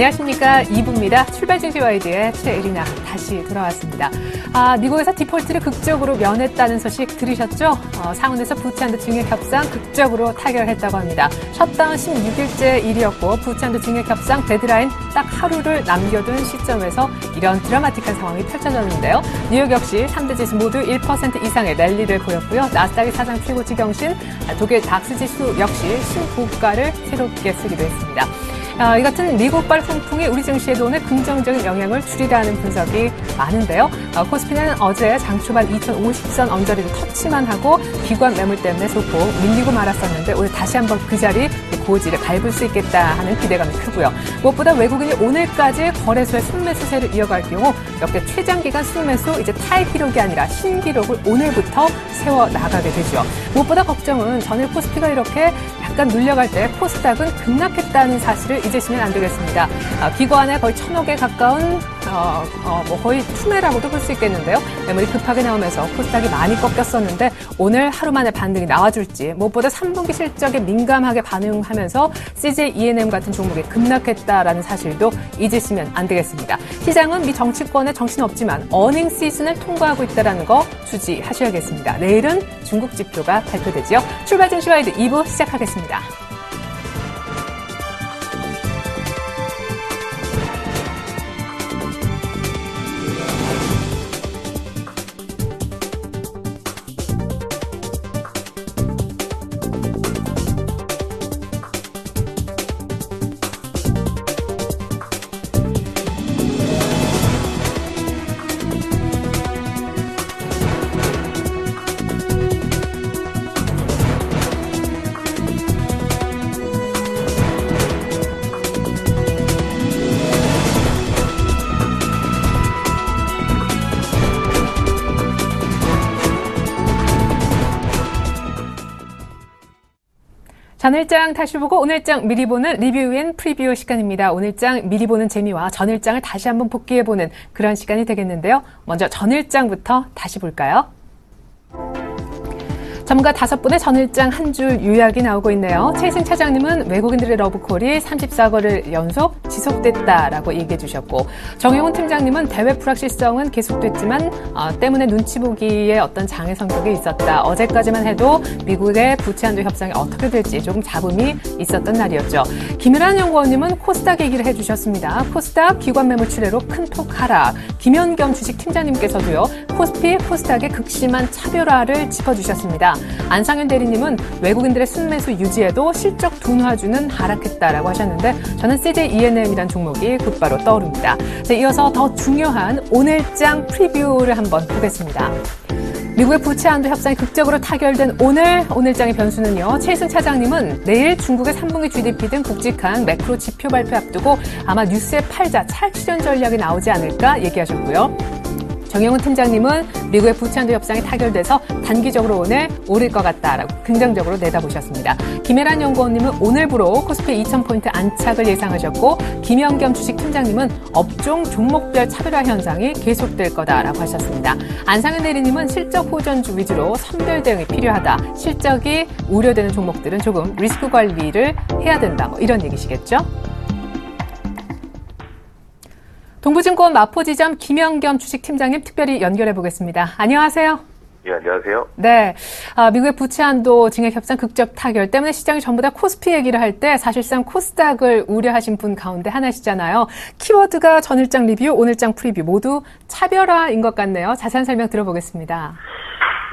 안녕하십니까. 2부입니다. 출발 증시 와이드의 최애리나 다시 돌아왔습니다. 미국에서 디폴트를 극적으로 면했다는 소식 들으셨죠? 상원에서 부채한도 증액 협상 극적으로 타결했다고 합니다. 셧다운 16일째 일이었고 부채한도 증액 협상 데드라인 딱 하루를 남겨둔 시점에서 이런 드라마틱한 상황이 펼쳐졌는데요. 뉴욕 역시 3대 지수 모두 1% 이상의 랠리를 보였고요. 나스닥이 사상 최고치 경신, 독일 닥스 지수 역시 신고가를 새롭게 쓰기도 했습니다. 이 같은 미국발 풍풍이 우리 증시에도 오늘 긍정적인 영향을 주리라는 분석이 많은데요. 코스피는 어제 장초반 2050선 언저리를 터치만 하고 기관 매물 때문에 소폭 밀리고 말았었는데 오늘 다시 한번 그 자리 고지를 밟을 수 있겠다 하는 기대감이 크고요. 무엇보다 외국인이 오늘까지 거래소의 순매수세를 이어갈 경우 역대 최장기간 순매수 이제 타이 기록이 아니라 신기록을 오늘부터 세워나가게 되죠. 무엇보다 걱정은 전일 코스피가 이렇게 약간 눌려갈 때 코스닥은 급락했다는 사실을 잊으시면 안 되겠습니다. 기관에 거의 1,000억에 가까운 거의 투매라고도 볼 수 있겠는데요. 매물이 급하게 나오면서 코스닥이 많이 꺾였었는데 오늘 하루 만에 반등이 나와줄지 무엇보다 3분기 실적에 민감하게 반응하면서 CJ E&M 같은 종목이 급락했다라는 사실도 잊으시면 안 되겠습니다. 시장은 미 정치권에 정신없지만 어닝 시즌을 통과하고 있다는 거 주지하셔야겠습니다. 내일은 중국 지표가 발표되죠. 출발 증시 와이드 2부 시작하겠습니다. 전일장 다시 보고 오늘장 미리 보는 리뷰 앤 프리뷰 시간입니다. 오늘장 미리 보는 재미와 전일장을 다시 한번 복귀해보는 그런 시간이 되겠는데요. 먼저 전일장부터 다시 볼까요? 전문가 5분의 전일장 한 줄 요약이 나오고 있네요. 최희승 차장님은 외국인들의 러브콜이 34거를 연속 지속됐다라고 얘기해 주셨고, 정영훈 팀장님은 대외 불확실성은 계속됐지만 때문에 눈치 보기에 어떤 장애 성격이 있었다. 어제까지만 해도 미국의 부채 한도 협상이 어떻게 될지 조금 잡음이 있었던 날이었죠. 김일환 연구원님은 코스닥 얘기를 해주셨습니다. 코스닥 기관 매물 출회로 큰 톡 하락. 김현겸 주식 팀장님께서도요. 코스피, 코스닥의 극심한 차별화를 짚어주셨습니다. 안상현 대리님은 외국인들의 순매수 유지에도 실적 둔화주는 하락했다라고 하셨는데 저는 CJ E&M이라는 종목이 곧바로 떠오릅니다. 자, 이어서 더 중요한 오늘장 프리뷰를 한번 보겠습니다. 미국의 부채 한도 협상이 극적으로 타결된 오늘장의 변수는요. 최희승 차장님은 내일 중국의 3분기 GDP 등 굵직한 매크로 지표 발표 앞두고 아마 뉴스에 팔자 찰출연 전략이 나오지 않을까 얘기하셨고요. 정영훈 팀장님은 미국의 부채 한도 협상이 타결돼서 단기적으로 오늘 오를 것 같다라고 긍정적으로 내다보셨습니다. 김혜란 연구원님은 오늘부로 코스피 2,000포인트 안착을 예상하셨고, 김현겸 주식 팀장님은 업종 종목별 차별화 현상이 계속될 거다라고 하셨습니다. 안상현 대리님은 실적 호전주 위주로 선별 대응이 필요하다. 실적이 우려되는 종목들은 조금 리스크 관리를 해야 된다. 이런 얘기시겠죠? 동부증권 마포지점 김현겸 주식팀장님 특별히 연결해 보겠습니다. 안녕하세요. 예, 안녕하세요. 네, 미국의 부채 한도 증액 협상 극적 타결 때문에 시장이 전부 다 코스피 얘기를 할 때 사실상 코스닥을 우려하신 분 가운데 하나시잖아요. 키워드가 전일장 리뷰, 오늘장 프리뷰 모두 차별화인 것 같네요. 자세한 설명 들어보겠습니다.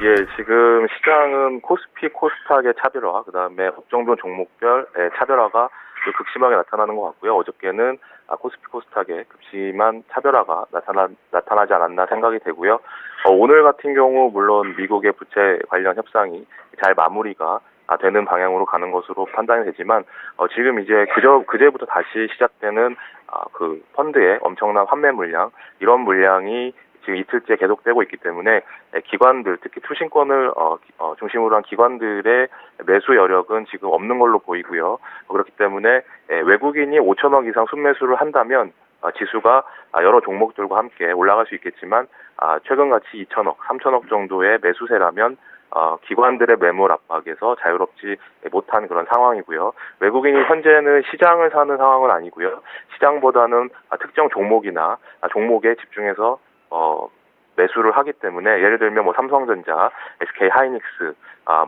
예, 지금 시장은 코스피, 코스닥의 차별화, 그다음에 업종별 종목별 차별화가 극심하게 나타나는 것 같고요. 어저께는 코스피, 코스닥의 극심한 차별화가 나타나지 않았나 생각이 되고요. 오늘 같은 경우 물론 미국의 부채 관련 협상이 잘 마무리가 되는 방향으로 가는 것으로 판단이 되지만 지금 이제 그제부터 다시 시작되는 그 펀드의 엄청난 환매 물량, 이런 물량이 지금 이틀째 계속되고 있기 때문에 기관들, 특히 투신권을 중심으로 한 기관들의 매수 여력은 지금 없는 걸로 보이고요. 그렇기 때문에 외국인이 5천억 이상 순매수를 한다면 지수가 여러 종목들과 함께 올라갈 수 있겠지만 최근같이 2천억, 3천억 정도의 매수세라면 기관들의 매물 압박에서 자유롭지 못한 그런 상황이고요. 외국인이 현재는 시장을 사는 상황은 아니고요. 시장보다는 특정 종목이나 종목에 집중해서 매수를 하기 때문에 예를 들면 뭐 삼성전자, SK 하이닉스,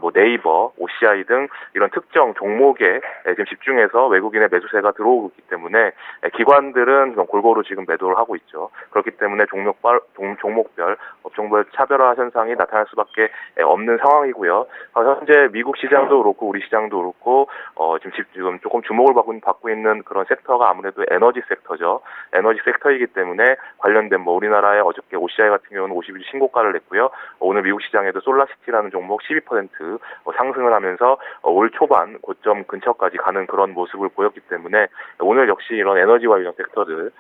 뭐 네이버, OCI 등 이런 특정 종목에 지금 집중해서 외국인의 매수세가 들어오고 있기 때문에 기관들은 골고루 지금 매도를 하고 있죠. 그렇기 때문에 종목별, 업종별 차별화 현상이 나타날 수밖에 없는 상황이고요. 현재 미국 시장도 그렇고 우리 시장도 그렇고 지금 조금 주목을 받고 있는 그런 섹터가 아무래도 에너지 섹터죠. 에너지 섹터이기 때문에 관련된 뭐 우리나라의 어저께 OCI 같은 경우는 52주 신고가를 냈고요. 오늘 미국 시장에도 솔라시티라는 종목 12% 상승을 하면서 올 초반 고점 근처까지 가는 그런 모습을 보였기 때문에 오늘 역시 이런 에너지 관련 섹터들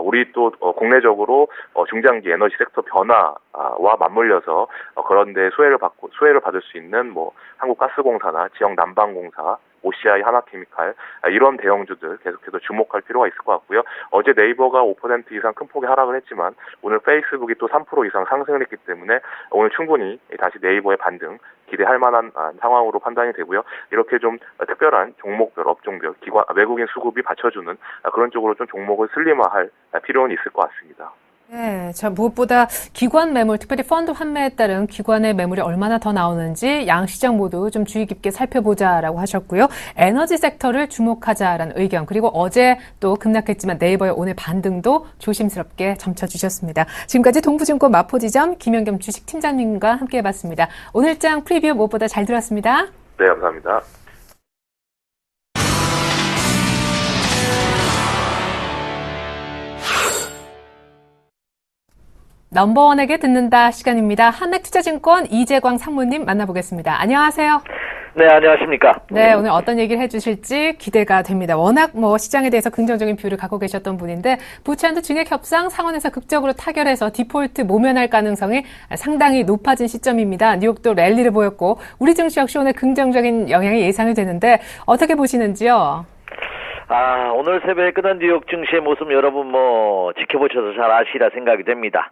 우리 또 국내적으로 중장기 에너지 섹터 변화와 맞물려서 그런데 수혜를 받을 수 있는 뭐 한국가스공사나 지역 난방공사, OCI 하나케미칼 이런 대형주들 계속해서 주목할 필요가 있을 것 같고요. 어제 네이버가 5% 이상 큰 폭의 하락을 했지만 오늘 페이스북이 또 3% 이상 상승을 했기 때문에 오늘 충분히 다시 네이버의 반등 기대할 만한 상황으로 판단이 되고요. 이렇게 좀 특별한 종목별, 업종별, 외국인 수급이 받쳐주는 그런 쪽으로 좀 종목을 슬림화할 필요는 있을 것 같습니다. 네, 자, 무엇보다 기관 매물, 특별히 펀드 환매에 따른 기관의 매물이 얼마나 더 나오는지 양시장 모두 좀 주의 깊게 살펴보자라고 하셨고요. 에너지 섹터를 주목하자라는 의견, 그리고 어제 또 급락했지만 네이버의 오늘 반등도 조심스럽게 점쳐주셨습니다. 지금까지 동부증권 마포지점 김연겸 주식팀장님과 함께 해봤습니다. 오늘장 프리뷰 무엇보다 잘 들었습니다. 네, 감사합니다. 넘버원에게 듣는다 시간입니다. 한맥투자증권 이재광 상무님 만나보겠습니다. 안녕하세요. 네, 안녕하십니까. 네, 오늘 어떤 얘기를 해주실지 기대가 됩니다. 워낙 시장에 대해서 긍정적인 뷰를 갖고 계셨던 분인데 부채한도 증액 협상 상원에서 극적으로 타결해서 디폴트 모면할 가능성이 상당히 높아진 시점입니다. 뉴욕도 랠리를 보였고 우리 증시 역시 오늘 긍정적인 영향이 예상이 되는데 어떻게 보시는지요? 오늘 새벽에 끝난 뉴욕 증시의 모습 여러분 지켜보셔서 잘 아시리라 생각이 됩니다.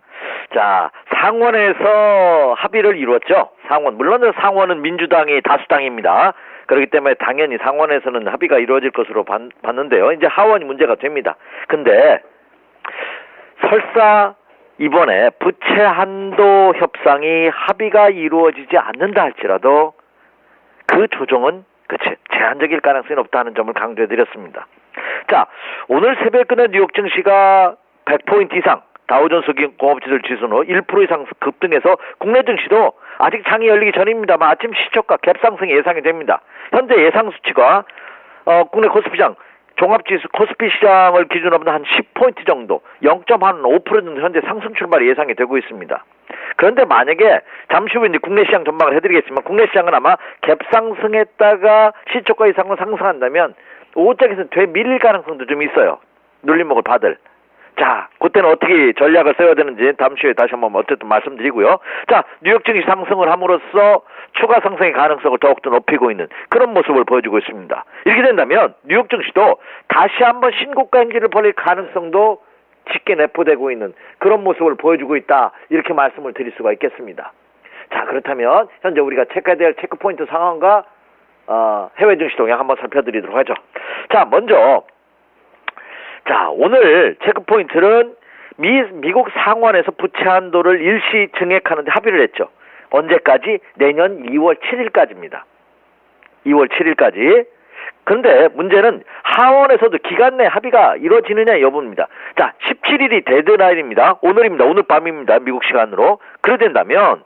자, 상원에서 합의를 이루었죠. 물론 상원은 민주당이 다수당입니다. 그렇기 때문에 당연히 상원에서는 합의가 이루어질 것으로 봤는데요. 이제 하원이 문제가 됩니다. 근데 설사 이번에 부채 한도 협상이 합의가 이루어지지 않는다 할지라도 그 조정은 제한적일 가능성이 높다는 점을 강조해드렸습니다. 자, 오늘 새벽에 끝난 뉴욕 증시가 100포인트 이상 다우존스 공업지수 지수는 1% 이상 급등해서 국내 증시도 아직 장이 열리기 전입니다만 아침 시초가 갭상승이 예상이 됩니다. 현재 예상 수치가 국내 코스피장 종합지수 코스피 시장을 기준으로 보면 한 10포인트 정도 0.5% 정도 현재 상승 출발이 예상이 되고 있습니다. 그런데 만약에 잠시 후에 이제 국내 시장 전망을 해드리겠지만 국내 시장은 아마 갭상승했다가 시초가 이상으로 상승한다면 5장에서는 되밀릴 가능성도 좀 있어요. 눌림목을 받을. 자, 그때는 어떻게 전략을 써야 되는지 다음 시에 다시 한번 어쨌든 말씀드리고요. 자, 뉴욕 증시 상승을 함으로써 추가 상승의 가능성을 더욱더 높이고 있는 그런 모습을 보여주고 있습니다. 이렇게 된다면 뉴욕 증시도 다시 한번 신고가 행진을 벌일 가능성도 짙게 내포되고 있는 그런 모습을 보여주고 있다. 이렇게 말씀을 드릴 수가 있겠습니다. 자, 그렇다면 현재 우리가 체크해야 될 체크포인트 상황과 해외 증시 동향 한번 살펴드리도록 하죠. 자, 먼저 오늘 체크포인트는 미국 상원에서 부채 한도를 일시 증액하는 데 합의를 했죠. 언제까지? 내년 2월 7일까지입니다. 2월 7일까지. 그런데 문제는 하원에서도 기간 내 합의가 이루어지느냐 여부입니다. 자, 17일이 데드라인입니다. 오늘입니다. 오늘 밤입니다. 미국 시간으로. 그래 된다면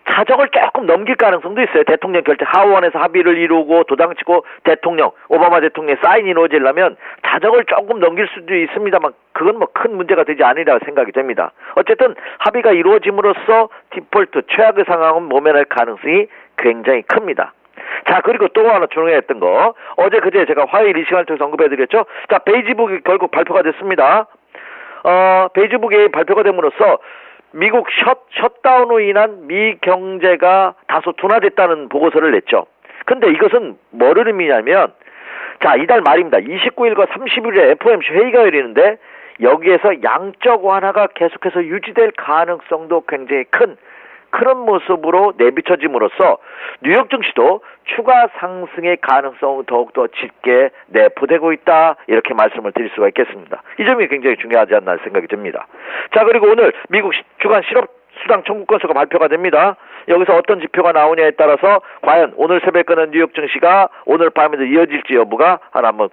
자정을 조금 넘길 가능성도 있어요. 대통령 결재 하원에서 합의를 이루고 도당치고 대통령 오바마 대통령의 사인이 이루어지려면 자정을 조금 넘길 수도 있습니다만 그건 큰 문제가 되지 않으리라 생각이 됩니다. 어쨌든 합의가 이루어짐으로써 디폴트 최악의 상황은 모면할 가능성이 굉장히 큽니다. 자, 그리고 또 하나 조용했던 거 어제 그제 제가 화요일 이 시간을 통해서 언급해드렸죠. 자, 베이지북이 결국 발표가 됐습니다. 베이지북이 발표가 됨으로써 미국 셧다운으로 인한 미 경제가 다소 둔화됐다는 보고서를 냈죠. 근데 이것은 뭐를 의미냐면 자, 이달 말입니다. 29일과 30일에 FOMC 회의가 열리는데 여기에서 양적 완화가 계속해서 유지될 가능성도 굉장히 큰 그런 모습으로 내비쳐짐으로써 뉴욕 증시도 추가 상승의 가능성을 더욱더 짙게 내포되고 있다. 이렇게 말씀을 드릴 수가 있겠습니다. 이 점이 굉장히 중요하지 않나 생각이 듭니다. 자, 그리고 오늘 미국 주간 실업수당 청구 건수가 발표가 됩니다. 여기서 어떤 지표가 나오냐에 따라서 과연 오늘 새벽에 끄는 뉴욕 증시가 오늘 밤에도 이어질지 여부가 하나 한번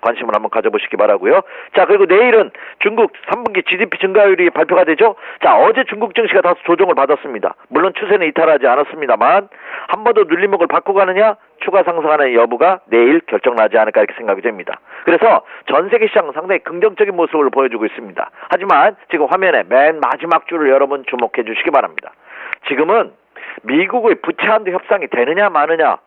관심을 한번 가져보시기 바라고요. 자, 그리고 내일은 중국 3분기 GDP 증가율이 발표가 되죠. 자, 어제 중국 증시가 다소 조정을 받았습니다. 물론 추세는 이탈하지 않았습니다만 한 번 더 눌림목을 바꾸고 가느냐 추가 상승하는 여부가 내일 결정나지 않을까 이렇게 생각이 됩니다. 그래서 전 세계 시장은 상당히 긍정적인 모습을 보여주고 있습니다. 하지만 지금 화면에 맨 마지막 줄을 여러분 주목해 주시기 바랍니다. 지금은 미국의 부채 한도 협상이 되느냐 마느냐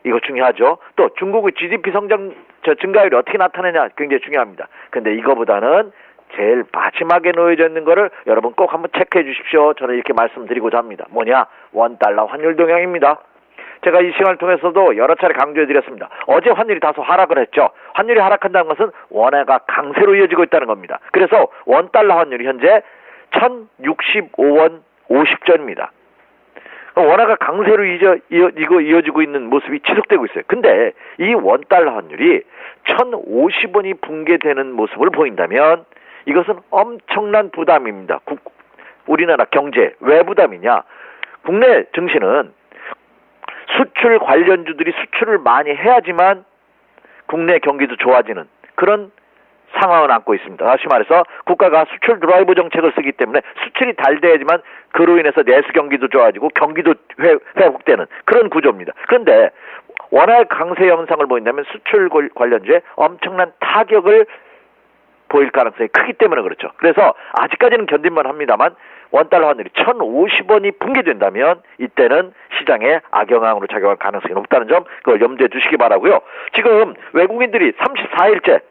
이거 중요하죠. 또 중국의 GDP 성장 증가율이 어떻게 나타내냐 굉장히 중요합니다. 근데 이거보다는 제일 마지막에 놓여져 있는 거를 여러분 꼭 한번 체크해 주십시오. 저는 이렇게 말씀드리고자 합니다. 뭐냐? 원달러 환율 동향입니다. 제가 이 시간을 통해서도 여러 차례 강조해 드렸습니다. 어제 환율이 다소 하락을 했죠. 환율이 하락한다는 것은 원화가 강세로 이어지고 있다는 겁니다. 그래서 원달러 환율이 현재 1065원 50전입니다. 원화가 강세로 이어지고 있는 모습이 지속되고 있어요. 근데 이 원달러 환율이 1050원이 붕괴되는 모습을 보인다면 이것은 엄청난 부담입니다. 우리나라 경제 왜 부담이냐? 국내 증시는 수출 관련주들이 수출을 많이 해야지만 국내 경기도 좋아지는 그런 상황을 안고 있습니다. 다시 말해서 국가가 수출 드라이브 정책을 쓰기 때문에 수출이 잘 돼야지만 그로 인해서 내수 경기도 좋아지고 경기도 회복되는 그런 구조입니다. 그런데 원화의 강세 현상을 보인다면 수출 관련주에 엄청난 타격을 보일 가능성이 크기 때문에 그렇죠. 그래서 아직까지는 견딜만 합니다만 원달러 환율이 1050원이 붕괴된다면 이때는 시장에 악영향으로 작용할 가능성이 높다는 점 그걸 염두에 두시기 바라고요. 지금 외국인들이 34일째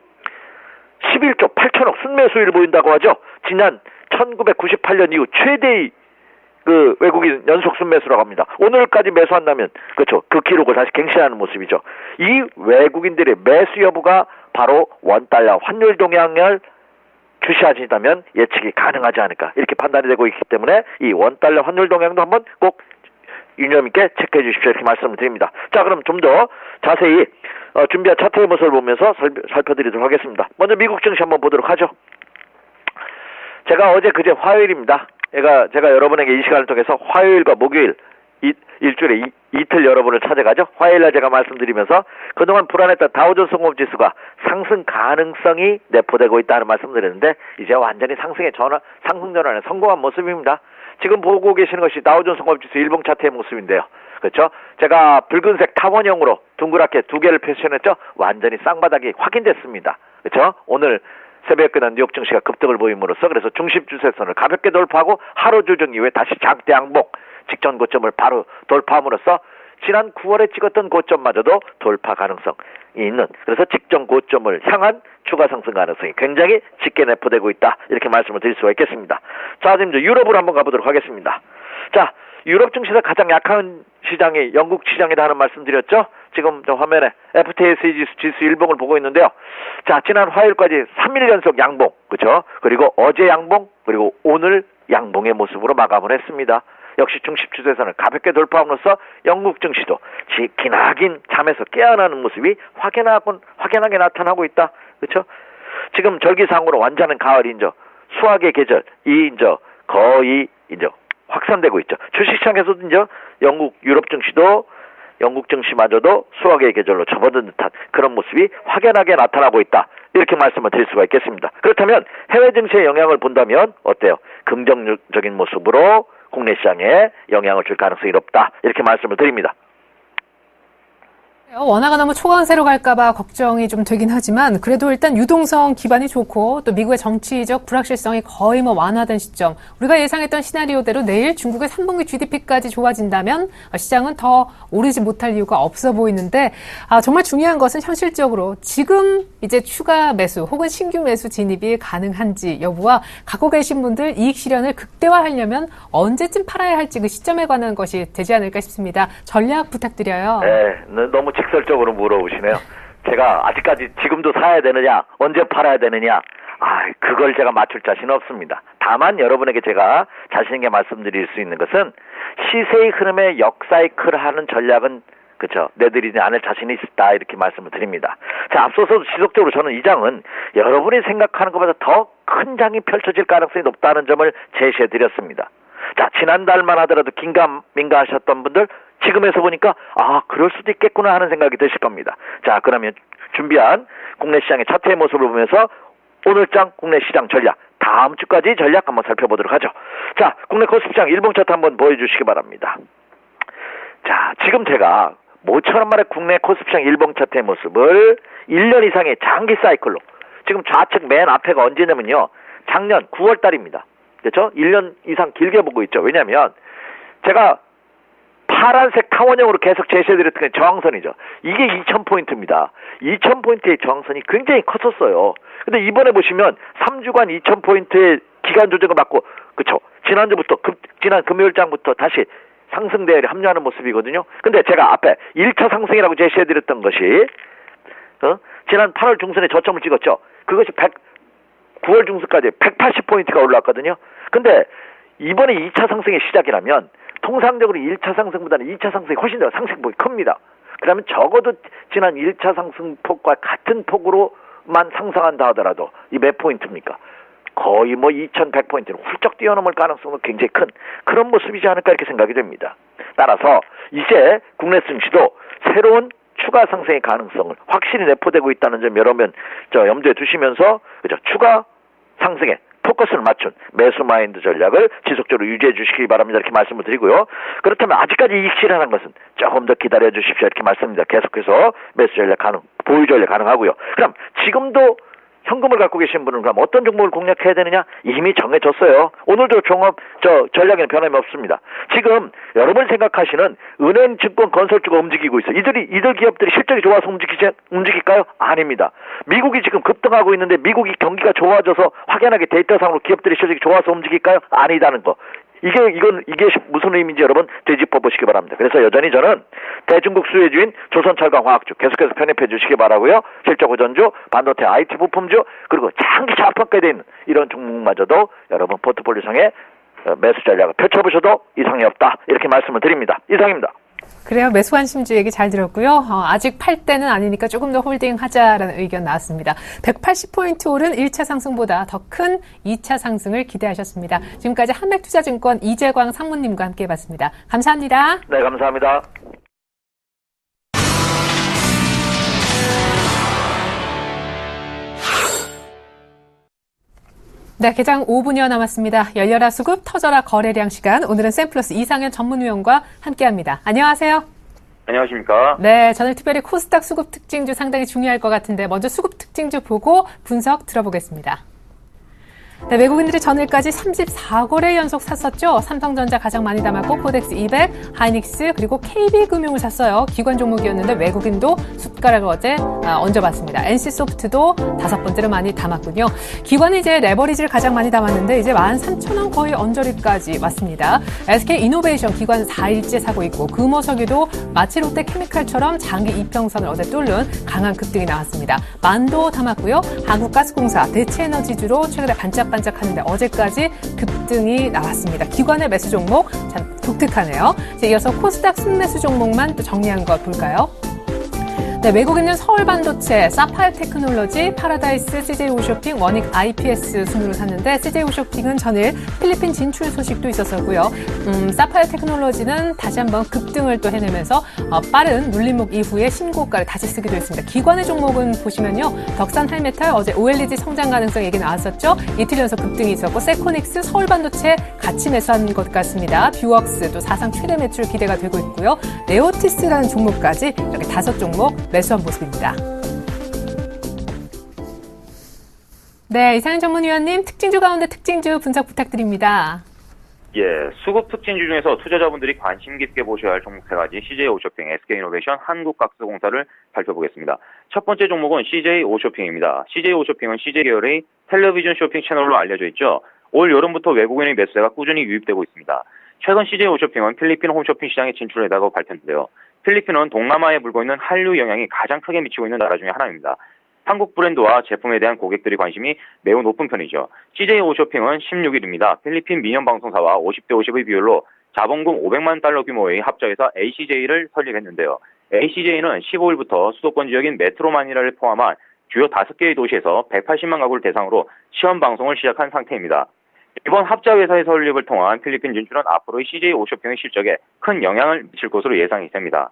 11조 8천억 순매수를 보인다고 하죠. 지난 1998년 이후 최대의 그 외국인 연속 순매수라고 합니다. 오늘까지 매수한다면 그렇죠. 그 기록을 다시 갱신하는 모습이죠. 이 외국인들의 매수 여부가 바로 원달러 환율 동향을 주시하신다면 예측이 가능하지 않을까 이렇게 판단이 되고 있기 때문에 이 원달러 환율 동향도 한번 꼭 유념 있게 체크해 주십시오 이렇게 말씀을 드립니다. 자, 그럼 좀 더 자세히 준비한 차트의 모습을 보면서 살펴드리도록 하겠습니다. 먼저 미국 증시 한번 보도록 하죠. 제가 어제 그제 화요일입니다. 제가 여러분에게 이 시간을 통해서 화요일과 목요일 일주일에 이틀 여러분을 찾아가죠. 화요일날 제가 말씀드리면서 그동안 불안했던 다우존스 공업지수가 상승 가능성이 내포되고 있다는 말씀드렸는데 이제 완전히 상승 전환에 성공한 모습입니다. 지금 보고 계시는 것이 다우존스 공업지수 일봉 차트의 모습인데요. 그렇죠? 제가 붉은색 타원형으로 동그랗게 두 개를 표시했죠. 완전히 쌍바닥이 확인됐습니다. 그렇죠? 오늘 새벽에 끝난 뉴욕 증시가 급등을 보임으로써 그래서 중심 주세선을 가볍게 돌파하고 하루 조정 이후에 다시 장대 양봉 직전 고점을 바로 돌파함으로써 지난 9월에 찍었던 고점마저도 돌파 가능성이 있는 그래서 직전 고점을 향한 추가 상승 가능성이 굉장히 짙게 내포되고 있다 이렇게 말씀을 드릴 수가 있겠습니다. 자, 지금 유럽으로 한번 가보도록 하겠습니다. 자, 유럽 증시에서 가장 약한 시장이 영국 시장이다 하는 말씀 드렸죠. 지금 저 화면에 FTSE 지수 일봉을 보고 있는데요. 자, 지난 화요일까지 3일 연속 양봉, 그렇죠? 그리고 어제 양봉, 그리고 오늘 양봉의 모습으로 마감을 했습니다. 역시 중심 추세선을 가볍게 돌파함으로써 영국 증시도 기나긴 잠에서 깨어나는 모습이 확연하게 나타나고 있다. 그렇죠? 지금 절기상으로 완전한 가을이 이제 수학의 계절이 이제 거의 이제 확산되고 있죠. 주식시장에서도 이제 유럽 증시도 영국 증시마저도 수학의 계절로 접어든 듯한 그런 모습이 확연하게 나타나고 있다. 이렇게 말씀을 드릴 수가 있겠습니다. 그렇다면 해외 증시의 영향을 본다면 어때요? 긍정적인 모습으로 국내 시장에 영향을 줄 가능성이 높다. 이렇게 말씀을 드립니다. 원화가 너무 초강세로 갈까봐 걱정이 좀 되긴 하지만 그래도 일단 유동성 기반이 좋고 또 미국의 정치적 불확실성이 거의 완화된 시점. 우리가 예상했던 시나리오대로 내일 중국의 3분기 GDP까지 좋아진다면 시장은 더 오르지 못할 이유가 없어 보이는데 정말 중요한 것은 현실적으로 지금 이제 추가 매수 혹은 신규 매수 진입이 가능한지 여부와 갖고 계신 분들 이익 실현을 극대화하려면 언제쯤 팔아야 할지 그 시점에 관한 것이 되지 않을까 싶습니다. 전략 부탁드려요. 네, 너무 직설적으로 물어보시네요. 제가 아직까지 지금도 사야 되느냐, 언제 팔아야 되느냐, 그걸 제가 맞출 자신은 없습니다. 다만 여러분에게 제가 자신 있게 말씀드릴 수 있는 것은 시세의 흐름에 역사이클을 하는 전략은 그렇죠. 내드리지 않을 자신이 있다 이렇게 말씀을 드립니다. 자, 앞서서 지속적으로 저는 이 장은 여러분이 생각하는 것보다 더 큰 장이 펼쳐질 가능성이 높다는 점을 제시해 드렸습니다. 자, 지난달만 하더라도 긴가민가 하셨던 분들 지금에서 보니까 그럴 수도 있겠구나 하는 생각이 드실 겁니다. 자, 그러면 준비한 국내 시장의 차트의 모습을 보면서 오늘장 국내 시장 전략, 다음 주까지 전략 한번 살펴보도록 하죠. 자, 국내 코스피장 일봉 차트 한번 보여주시기 바랍니다. 자, 지금 제가 모처럼 말해 국내 코스피장 일봉 차트의 모습을 1년 이상의 장기 사이클로, 지금 좌측 맨 앞에가 언제냐면요, 작년 9월 달입니다. 그렇죠? 1년 이상 길게 보고 있죠. 왜냐하면 제가 파란색 타원형으로 계속 제시해드렸던 게 저항선이죠. 이게 2000포인트입니다. 2000포인트의 저항선이 굉장히 컸었어요. 근데 이번에 보시면 3주간 2000포인트의 기간 조정을 받고, 그쵸? 지난주부터, 지난 금요일장부터 다시 상승 대열에 합류하는 모습이거든요. 근데 제가 앞에 1차 상승이라고 제시해드렸던 것이, 지난 8월 중순에 저점을 찍었죠. 그것이 9월 중순까지 180포인트가 올라왔거든요. 근데 이번에 2차 상승의 시작이라면 통상적으로 1차 상승보다는 2차 상승이 훨씬 더 상승폭이 큽니다. 그러면 적어도 지난 1차 상승폭과 같은 폭으로만 상승한다 하더라도 이 몇 포인트입니까? 거의 2100포인트는 훌쩍 뛰어넘을 가능성은 굉장히 큰 그런 모습이지 않을까 이렇게 생각이 됩니다. 따라서 이제 국내 증시도 새로운 추가 상승의 가능성을 확실히 내포되고 있다는 점 여러분 염두에 두시면서 그죠? 추가 상승에 포커스를 맞춘 매수 마인드 전략을 지속적으로 유지해 주시기 바랍니다. 이렇게 말씀을 드리고요. 그렇다면 아직까지 이익 실현한 것은 조금 더 기다려 주십시오. 이렇게 말씀드립니다. 계속해서 매수 전략 보유 전략 가능하고요. 그럼 지금도 현금을 갖고 계신 분은 그럼 어떤 종목을 공략해야 되느냐? 이미 정해졌어요. 오늘도 전략에는 변함이 없습니다. 지금 여러분이 생각하시는 은행, 증권, 건설주가 움직이고 있어요. 이들 기업들이 실적이 좋아서 움직일까요? 아닙니다. 미국이 지금 급등하고 있는데 미국이 경기가 좋아져서 확연하게 데이터상으로 기업들이 실적이 좋아서 움직일까요? 아니다는 거. 이게 무슨 의미인지 여러분 되짚어 보시기 바랍니다. 그래서 여전히 저는 대중국 수혜주인 조선철강화학주 계속해서 편입해 주시기 바라고요. 실적 호전주, 반도체 IT 부품주, 그리고 장기 좌표가에 있는 이런 종목마저도 여러분 포트폴리오상에 매수 전략을 펼쳐보셔도 이상이 없다. 이렇게 말씀을 드립니다. 이상입니다. 그래요. 매수 관심주 얘기 잘 들었고요. 아직 팔 때는 아니니까 조금 더 홀딩하자라는 의견 나왔습니다. 180포인트 오른 1차 상승보다 더 큰 2차 상승을 기대하셨습니다. 지금까지 한맥투자증권 이재광 상무님과 함께 해봤습니다. 감사합니다. 네, 감사합니다. 네, 개장 5분여 남았습니다. 열려라 수급, 터져라 거래량 시간. 오늘은 샘플러스 이상현 전문위원과 함께합니다. 안녕하세요. 안녕하십니까. 네, 저는 특별히 코스닥 수급 특징주 상당히 중요할 것 같은데 먼저 수급 특징주 보고 분석 들어보겠습니다. 네, 외국인들이 전일까지 34거래 연속 샀었죠. 삼성전자 가장 많이 담았고 코덱스 200, 하이닉스 그리고 KB금융을 샀어요. 기관 종목이었는데 외국인도 숟가락을 어제 얹어봤습니다. NC소프트도 5번째로 많이 담았군요. 기관이 이제 레버리지를 가장 많이 담았는데 이제 13,000원 거의 언저리까지 왔습니다. SK이노베이션 기관 4일째 사고 있고 금호석유도 마치 롯데케미칼처럼 장기 이평선을 어제 뚫는 강한 급등이 나왔습니다. 만도 담았고요. 한국가스공사, 대체에너지주로 최근에 반짝반짝하는데 어제까지 급등이 나왔습니다. 기관의 매수 종목 참 독특하네요. 이어서 코스닥 순매수 종목만 또 정리한 거 볼까요? 네, 외국인은 서울반도체, 사파이어 테크놀로지, 파라다이스, CJ오쇼핑, 원익 IPS 순으로 샀는데 CJ오쇼핑은 전일 필리핀 진출 소식도 있었었고요. 사파이어 테크놀로지는 다시 한번 급등을 또 해내면서 빠른 눌림목 이후에 신고가를 다시 쓰기도 했습니다. 기관의 종목은 보시면요. 덕산 하이메탈 어제 OLED 성장 가능성 얘기 나왔었죠. 이틀 연속 급등이 있었고 세코닉스, 서울반도체 같이 매수한 것 같습니다. 뷰웍스도 사상 최대 매출 기대가 되고 있고요. 네오티스라는 종목까지 이렇게 5종목 매수한 모습입니다. 네, 이상현 전문위원님 특징주 가운데 특징주 분석 부탁드립니다. 예, 수급 특징주 중에서 투자자분들이 관심 깊게 보셔야 할 종목 3가지 CJ오쇼핑, SK이노베이션, 한국가스공사를 살펴보겠습니다. 첫 번째 종목은 CJ오쇼핑입니다. CJ오쇼핑은 CJ계열의 텔레비전 쇼핑 채널로 알려져 있죠. 올 여름부터 외국인의 매수세가 꾸준히 유입되고 있습니다. 최근 CJ오쇼핑은 필리핀 홈쇼핑 시장에 진출했다고 밝혔는데요. 필리핀은 동남아에 물고 있는 한류 영향이 가장 크게 미치고 있는 나라 중에 하나입니다. 한국 브랜드와 제품에 대한 고객들의 관심이 매우 높은 편이죠. CJ 오쇼핑은 16일입니다. 필리핀 민영 방송사와 50대 50의 비율로 자본금 500만 달러 규모의 합작회사 ACJ를 설립했는데요. ACJ는 15일부터 수도권 지역인 메트로마니라를 포함한 주요 5개의 도시에서 180만 가구를 대상으로 시험 방송을 시작한 상태입니다. 이번 합작회사의 설립을 통한 필리핀 진출은 앞으로의 CJ 오쇼핑의 실적에 큰 영향을 미칠 것으로 예상이 됩니다.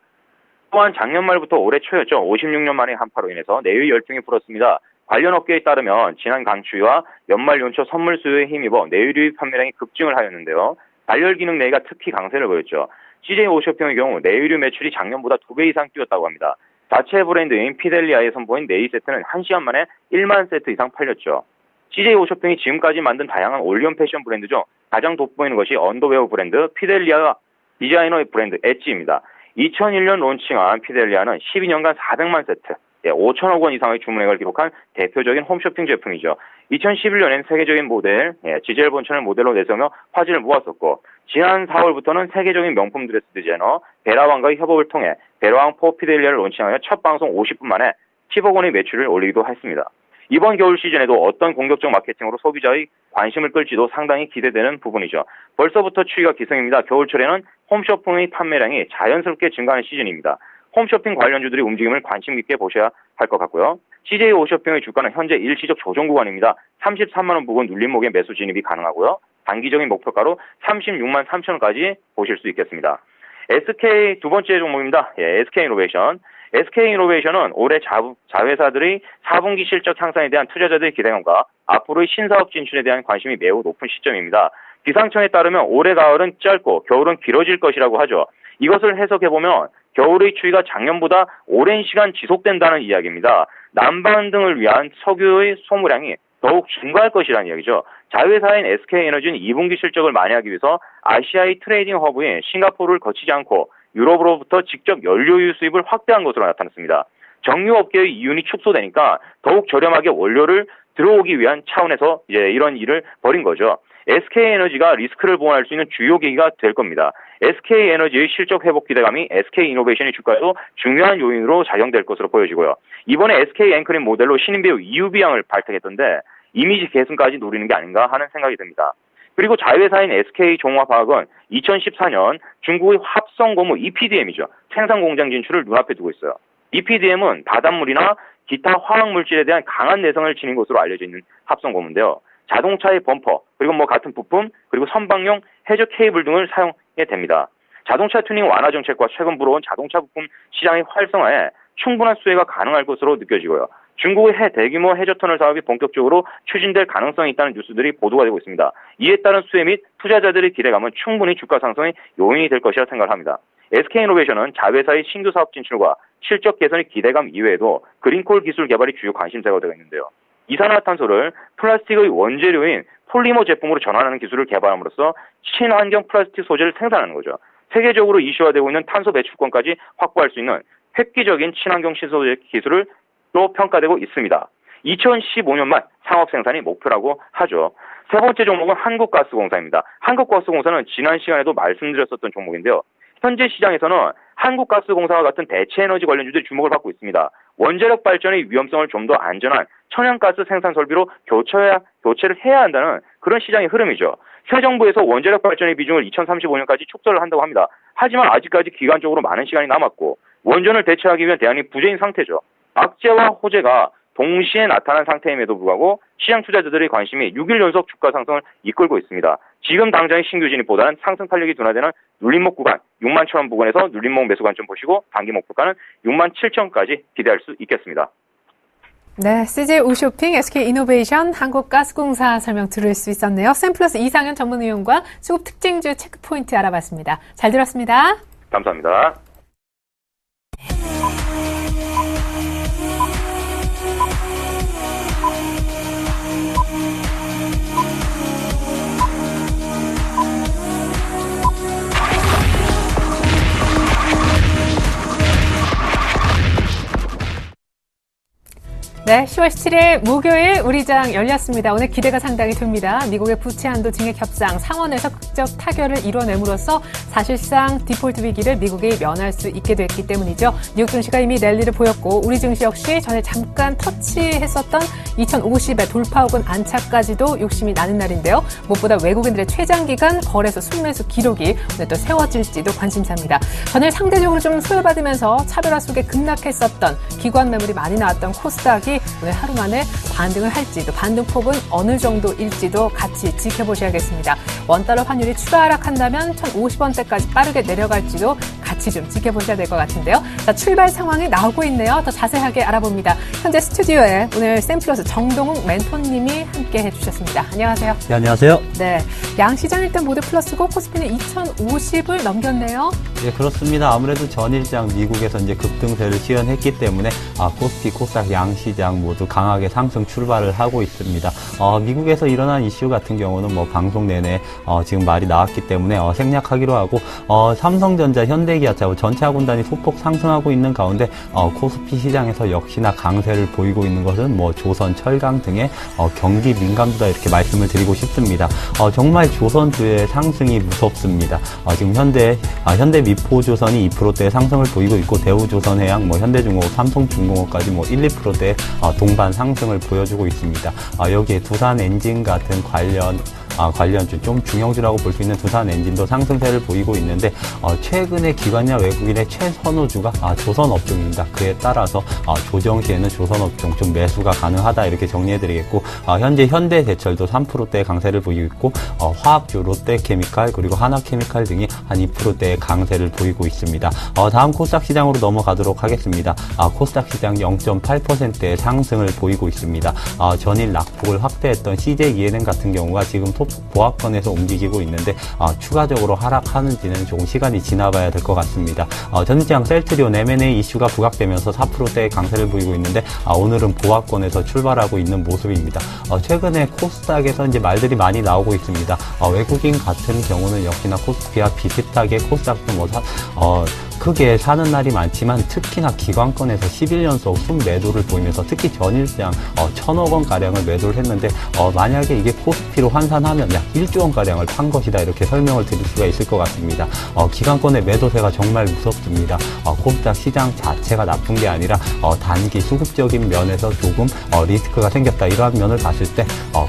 또한 작년 말부터 올해 초였죠. 56년 만의 한파로 인해서 내외 열풍이 불었습니다. 관련 업계에 따르면 지난 강추위와 연말 연초 선물 수요에 힘입어 내외류 판매량이 급증을 하였는데요. 발열 기능 내외가 특히 강세를 보였죠. CJ 오쇼핑의 경우 내외류 매출이 작년보다 2배 이상 뛰었다고 합니다. 자체 브랜드인 피델리아에 선보인 네일 세트는 1시간 만에 1만 세트 이상 팔렸죠. CJ 오쇼핑이 지금까지 만든 다양한 올리온 패션 브랜드 중 가장 돋보이는 것이 언더웨어 브랜드 피델리아 디자이너의 브랜드 엣지입니다. 2001년 론칭한 피델리아는 12년간 400만 세트, 5천억 원 이상의 주문액을 기록한 대표적인 홈쇼핑 제품이죠. 2011년엔 세계적인 모델 지젤 본천을 모델로 내세우며 화제를 모았었고 지난 4월부터는 세계적인 명품 드레스 디자이너 베라왕과의 협업을 통해 베라왕 포 피델리아를 론칭하여 첫 방송 50분 만에 10억 원의 매출을 올리기도 했습니다. 이번 겨울 시즌에도 어떤 공격적 마케팅으로 소비자의 관심을 끌지도 상당히 기대되는 부분이죠. 벌써부터 추위가 기승입니다. 겨울철에는 홈쇼핑의 판매량이 자연스럽게 증가하는 시즌입니다. 홈쇼핑 관련주들의 움직임을 관심 깊게 보셔야 할 것 같고요. CJ 오쇼핑의 주가는 현재 일시적 조정 구간입니다. 33만 원 부근 눌림목에 매수 진입이 가능하고요. 단기적인 목표가로 36만 3천 원까지 보실 수 있겠습니다. SK 두 번째 종목입니다. SK이노베이션. SK이노베이션은 올해 자회사들의 4분기 실적 향상에 대한 투자자들의 기대감과 앞으로의 신사업 진출에 대한 관심이 매우 높은 시점입니다. 기상청에 따르면 올해 가을은 짧고 겨울은 길어질 것이라고 하죠. 이것을 해석해보면 겨울의 추위가 작년보다 오랜 시간 지속된다는 이야기입니다. 난방 등을 위한 석유의 소모량이 더욱 증가할 것이라는 이야기죠. 자회사인 SK에너지는 2분기 실적을 만회하기 위해서 아시아의 트레이딩 허브인 싱가포르를 거치지 않고 유럽으로부터 직접 연료유 수입을 확대한 것으로 나타났습니다. 정유업계의 이윤이 축소되니까 더욱 저렴하게 원료를 들어오기 위한 차원에서 이런 일을 벌인 거죠. SK에너지가 리스크를 보완할 수 있는 주요 계기가 될 겁니다. SK에너지의 실적 회복 기대감이 SK이노베이션의 주가에도 중요한 요인으로 작용될 것으로 보여지고요. 이번에 SK 앵커링 모델로 신인 배우 이유비 양을 발탁했던데 이미지 개선까지 노리는 게 아닌가 하는 생각이 듭니다. 그리고 자회사인 SK종합화학은 2014년 중국의 합성고무 EPDM이죠. 생산공장 진출을 눈앞에 두고 있어요. EPDM은 바닷물이나 기타 화학물질에 대한 강한 내성을 지닌 것으로 알려져 있는 합성고무인데요. 자동차의 범퍼, 그리고 같은 부품, 그리고 선박용 해저 케이블 등을 사용해 됩니다. 자동차 튜닝 완화 정책과 최근 불어온 자동차 부품 시장의 활성화에 충분한 수혜가 가능할 것으로 느껴지고요. 중국의 대규모 해저터널 사업이 본격적으로 추진될 가능성이 있다는 뉴스들이 보도가 되고 있습니다. 이에 따른 수혜 및 투자자들의 기대감은 충분히 주가 상승의 요인이 될 것이라 생각을 합니다. SK이노베이션은 자회사의 신규 사업 진출과 실적 개선의 기대감 이외에도 그린콜 기술 개발이 주요 관심사가 되고 있는데요. 이산화탄소를 플라스틱의 원재료인 폴리머 제품으로 전환하는 기술을 개발함으로써 친환경 플라스틱 소재를 생산하는 거죠. 세계적으로 이슈화되고 있는 탄소 배출권까지 확보할 수 있는 획기적인 친환경 신소재 기술을 또 평가되고 있습니다. 2015년 말 상업 생산이 목표라고 하죠. 세 번째 종목은 한국가스공사입니다. 한국가스공사는 지난 시간에도 말씀드렸었던 종목인데요. 현재 시장에서는 한국가스공사와 같은 대체에너지 관련주들이 주목을 받고 있습니다. 원자력 발전의 위험성을 좀 더 안전한 천연가스 생산 설비로 교체를 해야 한다는 그런 시장의 흐름이죠. 새 정부에서 원자력 발전의 비중을 2035년까지 축소를 한다고 합니다. 하지만 아직까지 기간적으로 많은 시간이 남았고 원전을 대체하기 위한 대안이 부재인 상태죠. 악재와 호재가 동시에 나타난 상태임에도 불구하고 시장 투자자들의 관심이 6일 연속 주가 상승을 이끌고 있습니다. 지금 당장의 신규 진입보다는 상승 탄력이 둔화되는 눌림목 구간 6만 1,000원 부근에서 눌림목 매수 관점 보시고 단기 목표가는 6만 7천원까지 기대할 수 있겠습니다. 네, CJ 오쇼핑, SK이노베이션, 한국가스공사 설명 들을 수 있었네요. 샘플러스 이상현 전문위원과 수급 특징주 체크포인트 알아봤습니다. 잘 들었습니다. 감사합니다. 네, 10월 17일 목요일 우리장 열렸습니다. 오늘 기대가 상당히 됩니다. 미국의 부채 한도 증액 협상 상원에서 극적 타결을 이뤄냄으로써 사실상 디폴트 위기를 미국이 면할 수 있게 됐기 때문이죠. 뉴욕 증시가 이미 랠리를 보였고 우리 증시 역시 전에 잠깐 터치했었던 2050의 돌파 혹은 안착까지도 욕심이 나는 날인데요. 무엇보다 외국인들의 최장기간 거래소 순매수 기록이 오늘 또 세워질지도 관심사입니다. 전일 상대적으로 좀 소외받으면서 차별화 속에 급락했었던 기관 매물이 많이 나왔던 코스닥이 오늘 하루 만에 반등을 할지도 반등폭은 어느 정도일지도 같이 지켜보셔야겠습니다. 원달러 환율이 추가 하락한다면 1,050원대까지 빠르게 내려갈지도 같이 좀 지켜보셔야 될 것 같은데요. 자, 출발 상황이 나오고 있네요. 더 자세하게 알아봅니다. 현재 스튜디오에 오늘 샘플러스 정동욱 멘토님이 함께 해주셨습니다. 안녕하세요. 네, 안녕하세요. 네, 양시장 일단 모두 플러스고 코스피는 2,050을 넘겼네요. 네, 그렇습니다. 아무래도 전일장 미국에서 이제 급등세를 시현했기 때문에 코스피, 코스닥 양시장 모두 강하게 상승 출발을 하고 있습니다. 미국에서 일어난 이슈 같은 경우는 뭐 방송 내내 지금 말이 나왔기 때문에 생략하기로 하고 삼성전자, 현대기아차 전체하군단이 소폭 상승하고 있는 가운데 코스피 시장에서 역시나 강세를 보이고 있는 것은 뭐 조선, 철강 등의 경기 민감도다 이렇게 말씀을 드리고 싶습니다. 정말 조선주의 상승이 무섭습니다. 지금 현대 미포조선이 2%대 상승을 보이고 있고 대우조선해양, 뭐 현대중공업, 삼성중공업까지 뭐 1, 2%대 동반 상승을 보여주고 있습니다. 여기에 두산엔진 같은 관련주, 좀 중형주라고 볼 수 있는 두산엔진도 상승세를 보이고 있는데 최근에 기관이나 외국인의 최선호주가 조선업종입니다. 그에 따라서 조정 시에는 조선업종 좀 매수가 가능하다 이렇게 정리해드리겠고 현재 현대제철도 3%대의 강세를 보이고 있고 화학주, 롯데케미칼 그리고 하나케미칼 등이 한 2%대의 강세를 보이고 있습니다. 다음 코스닥 시장으로 넘어가도록 하겠습니다. 코스닥 시장 0.8%의 상승을 보이고 있습니다. 전일 낙폭을 확대했던 CJENM 같은 경우가 지금 보합권에서 움직이고 있는데 추가적으로 하락하는지는 조금 시간이 지나봐야 될 것 같습니다. 전일장 셀트리온 M&A 이슈가 부각되면서 4%대의 강세를 보이고 있는데 오늘은 보합권에서 출발하고 있는 모습입니다. 최근에 코스닥에서 이제 말들이 많이 나오고 있습니다. 외국인 같은 경우는 역시나 코스피와 비슷하게 코스닥도 크게 사는 날이 많지만 특히나 기관권에서 11연속 순매도를 보이면서 특히 전일장 1,000억 원가량을 매도를 했는데 만약에 이게 코스피로 환산하면 약 1조 원가량을 판 것이다 이렇게 설명을 드릴 수가 있을 것 같습니다. 기관권의 매도세가 정말 무섭습니다. 코스닥 시장 자체가 나쁜 게 아니라 단기 수급적인 면에서 조금 리스크가 생겼다 이러한 면을 봤을 때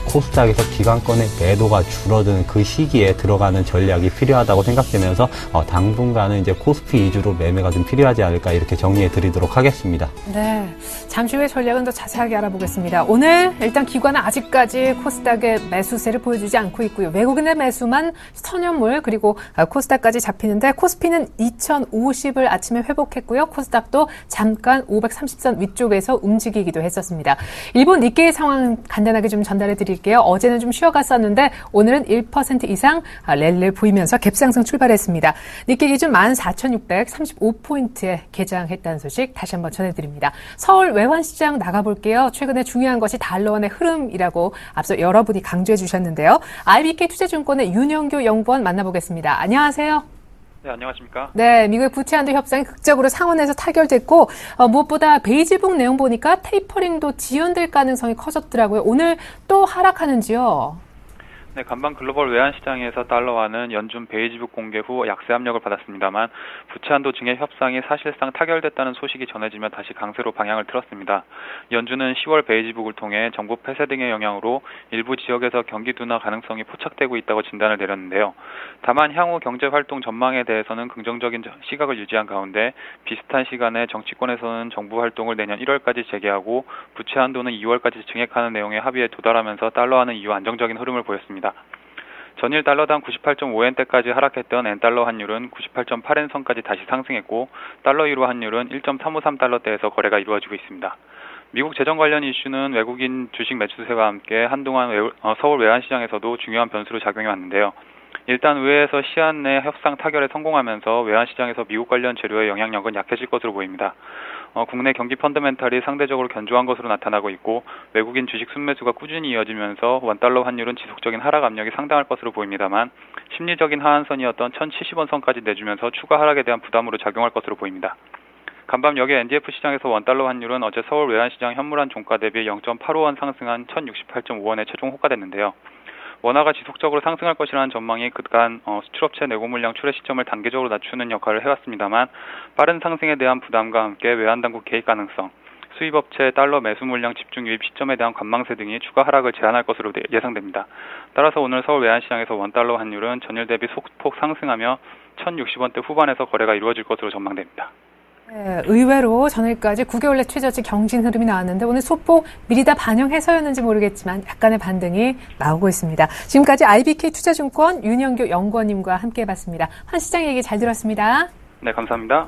코스닥에서 기관권의 매도가 줄어드는 그 시기에 들어가는 전략이 필요하다고 생각되면서 당분간은 이제 코스피 위주로 매매가 좀 필요하지 않을까 이렇게 정리해 드리도록 하겠습니다. 네, 잠시 후에 전략은 더 자세하게 알아보겠습니다. 오늘 일단 기관은 아직까지 코스닥의 매수세를 보여주지 않고 있고요. 외국인의 매수만 선현물 그리고 코스닥까지 잡히는데 코스피는 2,050을 아침에 회복했고요. 코스닥도 잠깐 530선 위쪽에서 움직이기도 했었습니다. 일본 니케이 상황 간단하게 좀 전달해 드릴게요. 어제는 좀 쉬어갔었는데 오늘은 1% 이상 랠리를 보이면서 갭상승 출발했습니다. 니케이 기준 14,635포인트에 개장했다는 소식 다시 한번 전해드립니다. 서울 외환시장 나가볼게요. 최근에 중요한 것이 달러원의 흐름이라고 앞서 여러분이 강조해 주셨는데요. IBK 투자증권의 윤영교 연구원 만나보겠습니다. 안녕하세요. 네, 안녕하십니까? 네, 미국의 부채 한도 협상이 극적으로 상원에서 타결됐고 무엇보다 베이지북 내용 보니까 테이퍼링도 지연될 가능성이 커졌더라고요. 오늘 또 하락하는지요? 네, 간밤 글로벌 외환시장에서 달러화는 연준 베이지북 공개 후 약세 압력을 받았습니다만 부채 한도 증액 협상이 사실상 타결됐다는 소식이 전해지며 다시 강세로 방향을 틀었습니다. 연준은 10월 베이지북을 통해 정부 폐쇄 등의 영향으로 일부 지역에서 경기 둔화 가능성이 포착되고 있다고 진단을 내렸는데요. 다만 향후 경제활동 전망에 대해서는 긍정적인 시각을 유지한 가운데 비슷한 시간에 정치권에서는 정부 활동을 내년 1월까지 재개하고 부채 한도는 2월까지 증액하는 내용의 합의에 도달하면서 달러화는 이후 안정적인 흐름을 보였습니다. 전일 달러당 98.5엔대까지 하락했던 엔달러 환율은 98.8엔 선까지 다시 상승했고 달러 유로 환율은 1.353달러대에서 거래가 이루어지고 있습니다. 미국 재정 관련 이슈는 외국인 주식 매수세와 함께 한동안 서울 외환시장에서도 중요한 변수로 작용해 왔는데요. 일단 의회에서 시한 내 협상 타결에 성공하면서 외환시장에서 미국 관련 재료의 영향력은 약해질 것으로 보입니다. 국내 경기 펀더멘탈이 상대적으로 견조한 것으로 나타나고 있고 외국인 주식 순매수가 꾸준히 이어지면서 원달러 환율은 지속적인 하락 압력이 상당할 것으로 보입니다만 심리적인 하한선이었던 1,070원 선까지 내주면서 추가 하락에 대한 부담으로 작용할 것으로 보입니다. 간밤 여기 NDF 시장에서 원달러 환율은 어제 서울 외환시장 현물환 종가 대비 0.85원 상승한 1068.5원에 최종 호가됐는데요. 원화가 지속적으로 상승할 것이라는 전망이 그간 수출업체 내고 물량 출하 시점을 단계적으로 낮추는 역할을 해왔습니다만 빠른 상승에 대한 부담과 함께 외환당국 개입 가능성, 수입업체의 달러 매수 물량 집중 유입 시점에 대한 관망세 등이 추가 하락을 제한할 것으로 예상됩니다. 따라서 오늘 서울 외환시장에서 원달러 환율은 전일 대비 소폭 상승하며 1060원대 후반에서 거래가 이루어질 것으로 전망됩니다. 네, 의외로 전일까지 9개월 내 최저치 경신 흐름이 나왔는데 오늘 소폭 미리 다 반영해서였는지 모르겠지만 약간의 반등이 나오고 있습니다. 지금까지 IBK 투자증권 윤영교 연구원님과 함께해봤습니다. 한 시장 얘기 잘 들었습니다. 네, 감사합니다.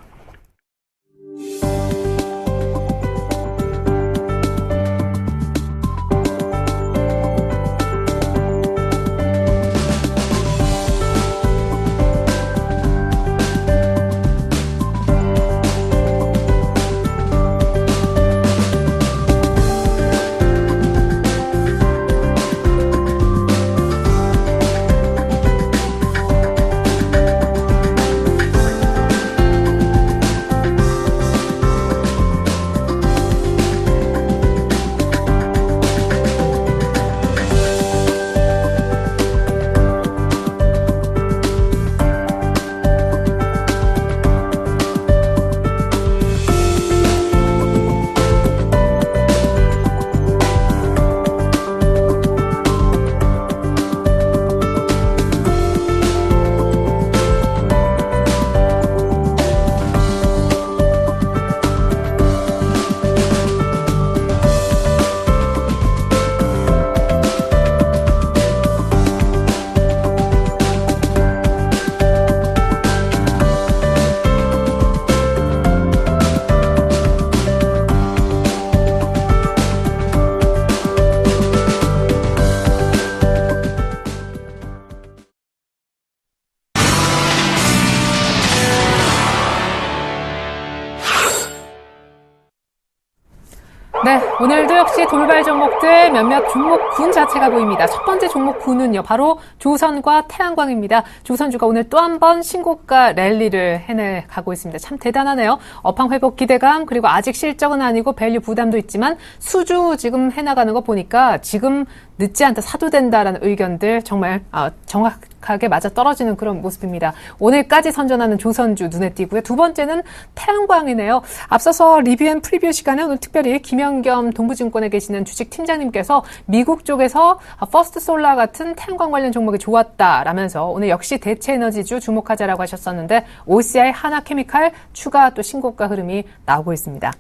네, 오늘도 역시 돌발 종목들 몇몇 종목군 자체가 보입니다. 첫 번째 종목군은요, 바로 조선과 태양광입니다. 조선주가 오늘 또 한 번 신고가 랠리를 해내가고 있습니다. 참 대단하네요. 업황 회복 기대감, 그리고 아직 실적은 아니고 밸류 부담도 있지만 수주 지금 해나가는 거 보니까 지금 늦지 않다 사도 된다라는 의견들 정말 정확하게 맞아 떨어지는 그런 모습입니다. 오늘까지 선전하는 조선주 눈에 띄고요. 두 번째는 태양광이네요. 앞서서 리뷰 앤 프리뷰 시간에 오늘 특별히 김영겸 동부증권에 계시는 주식 팀장님께서 미국 쪽에서 퍼스트 솔라 같은 태양광 관련 종목이 좋았다라면서 오늘 역시 대체에너지주 주목하자라고 하셨었는데 OCI 하나케미칼 추가 또 신고가 흐름이 나오고 있습니다.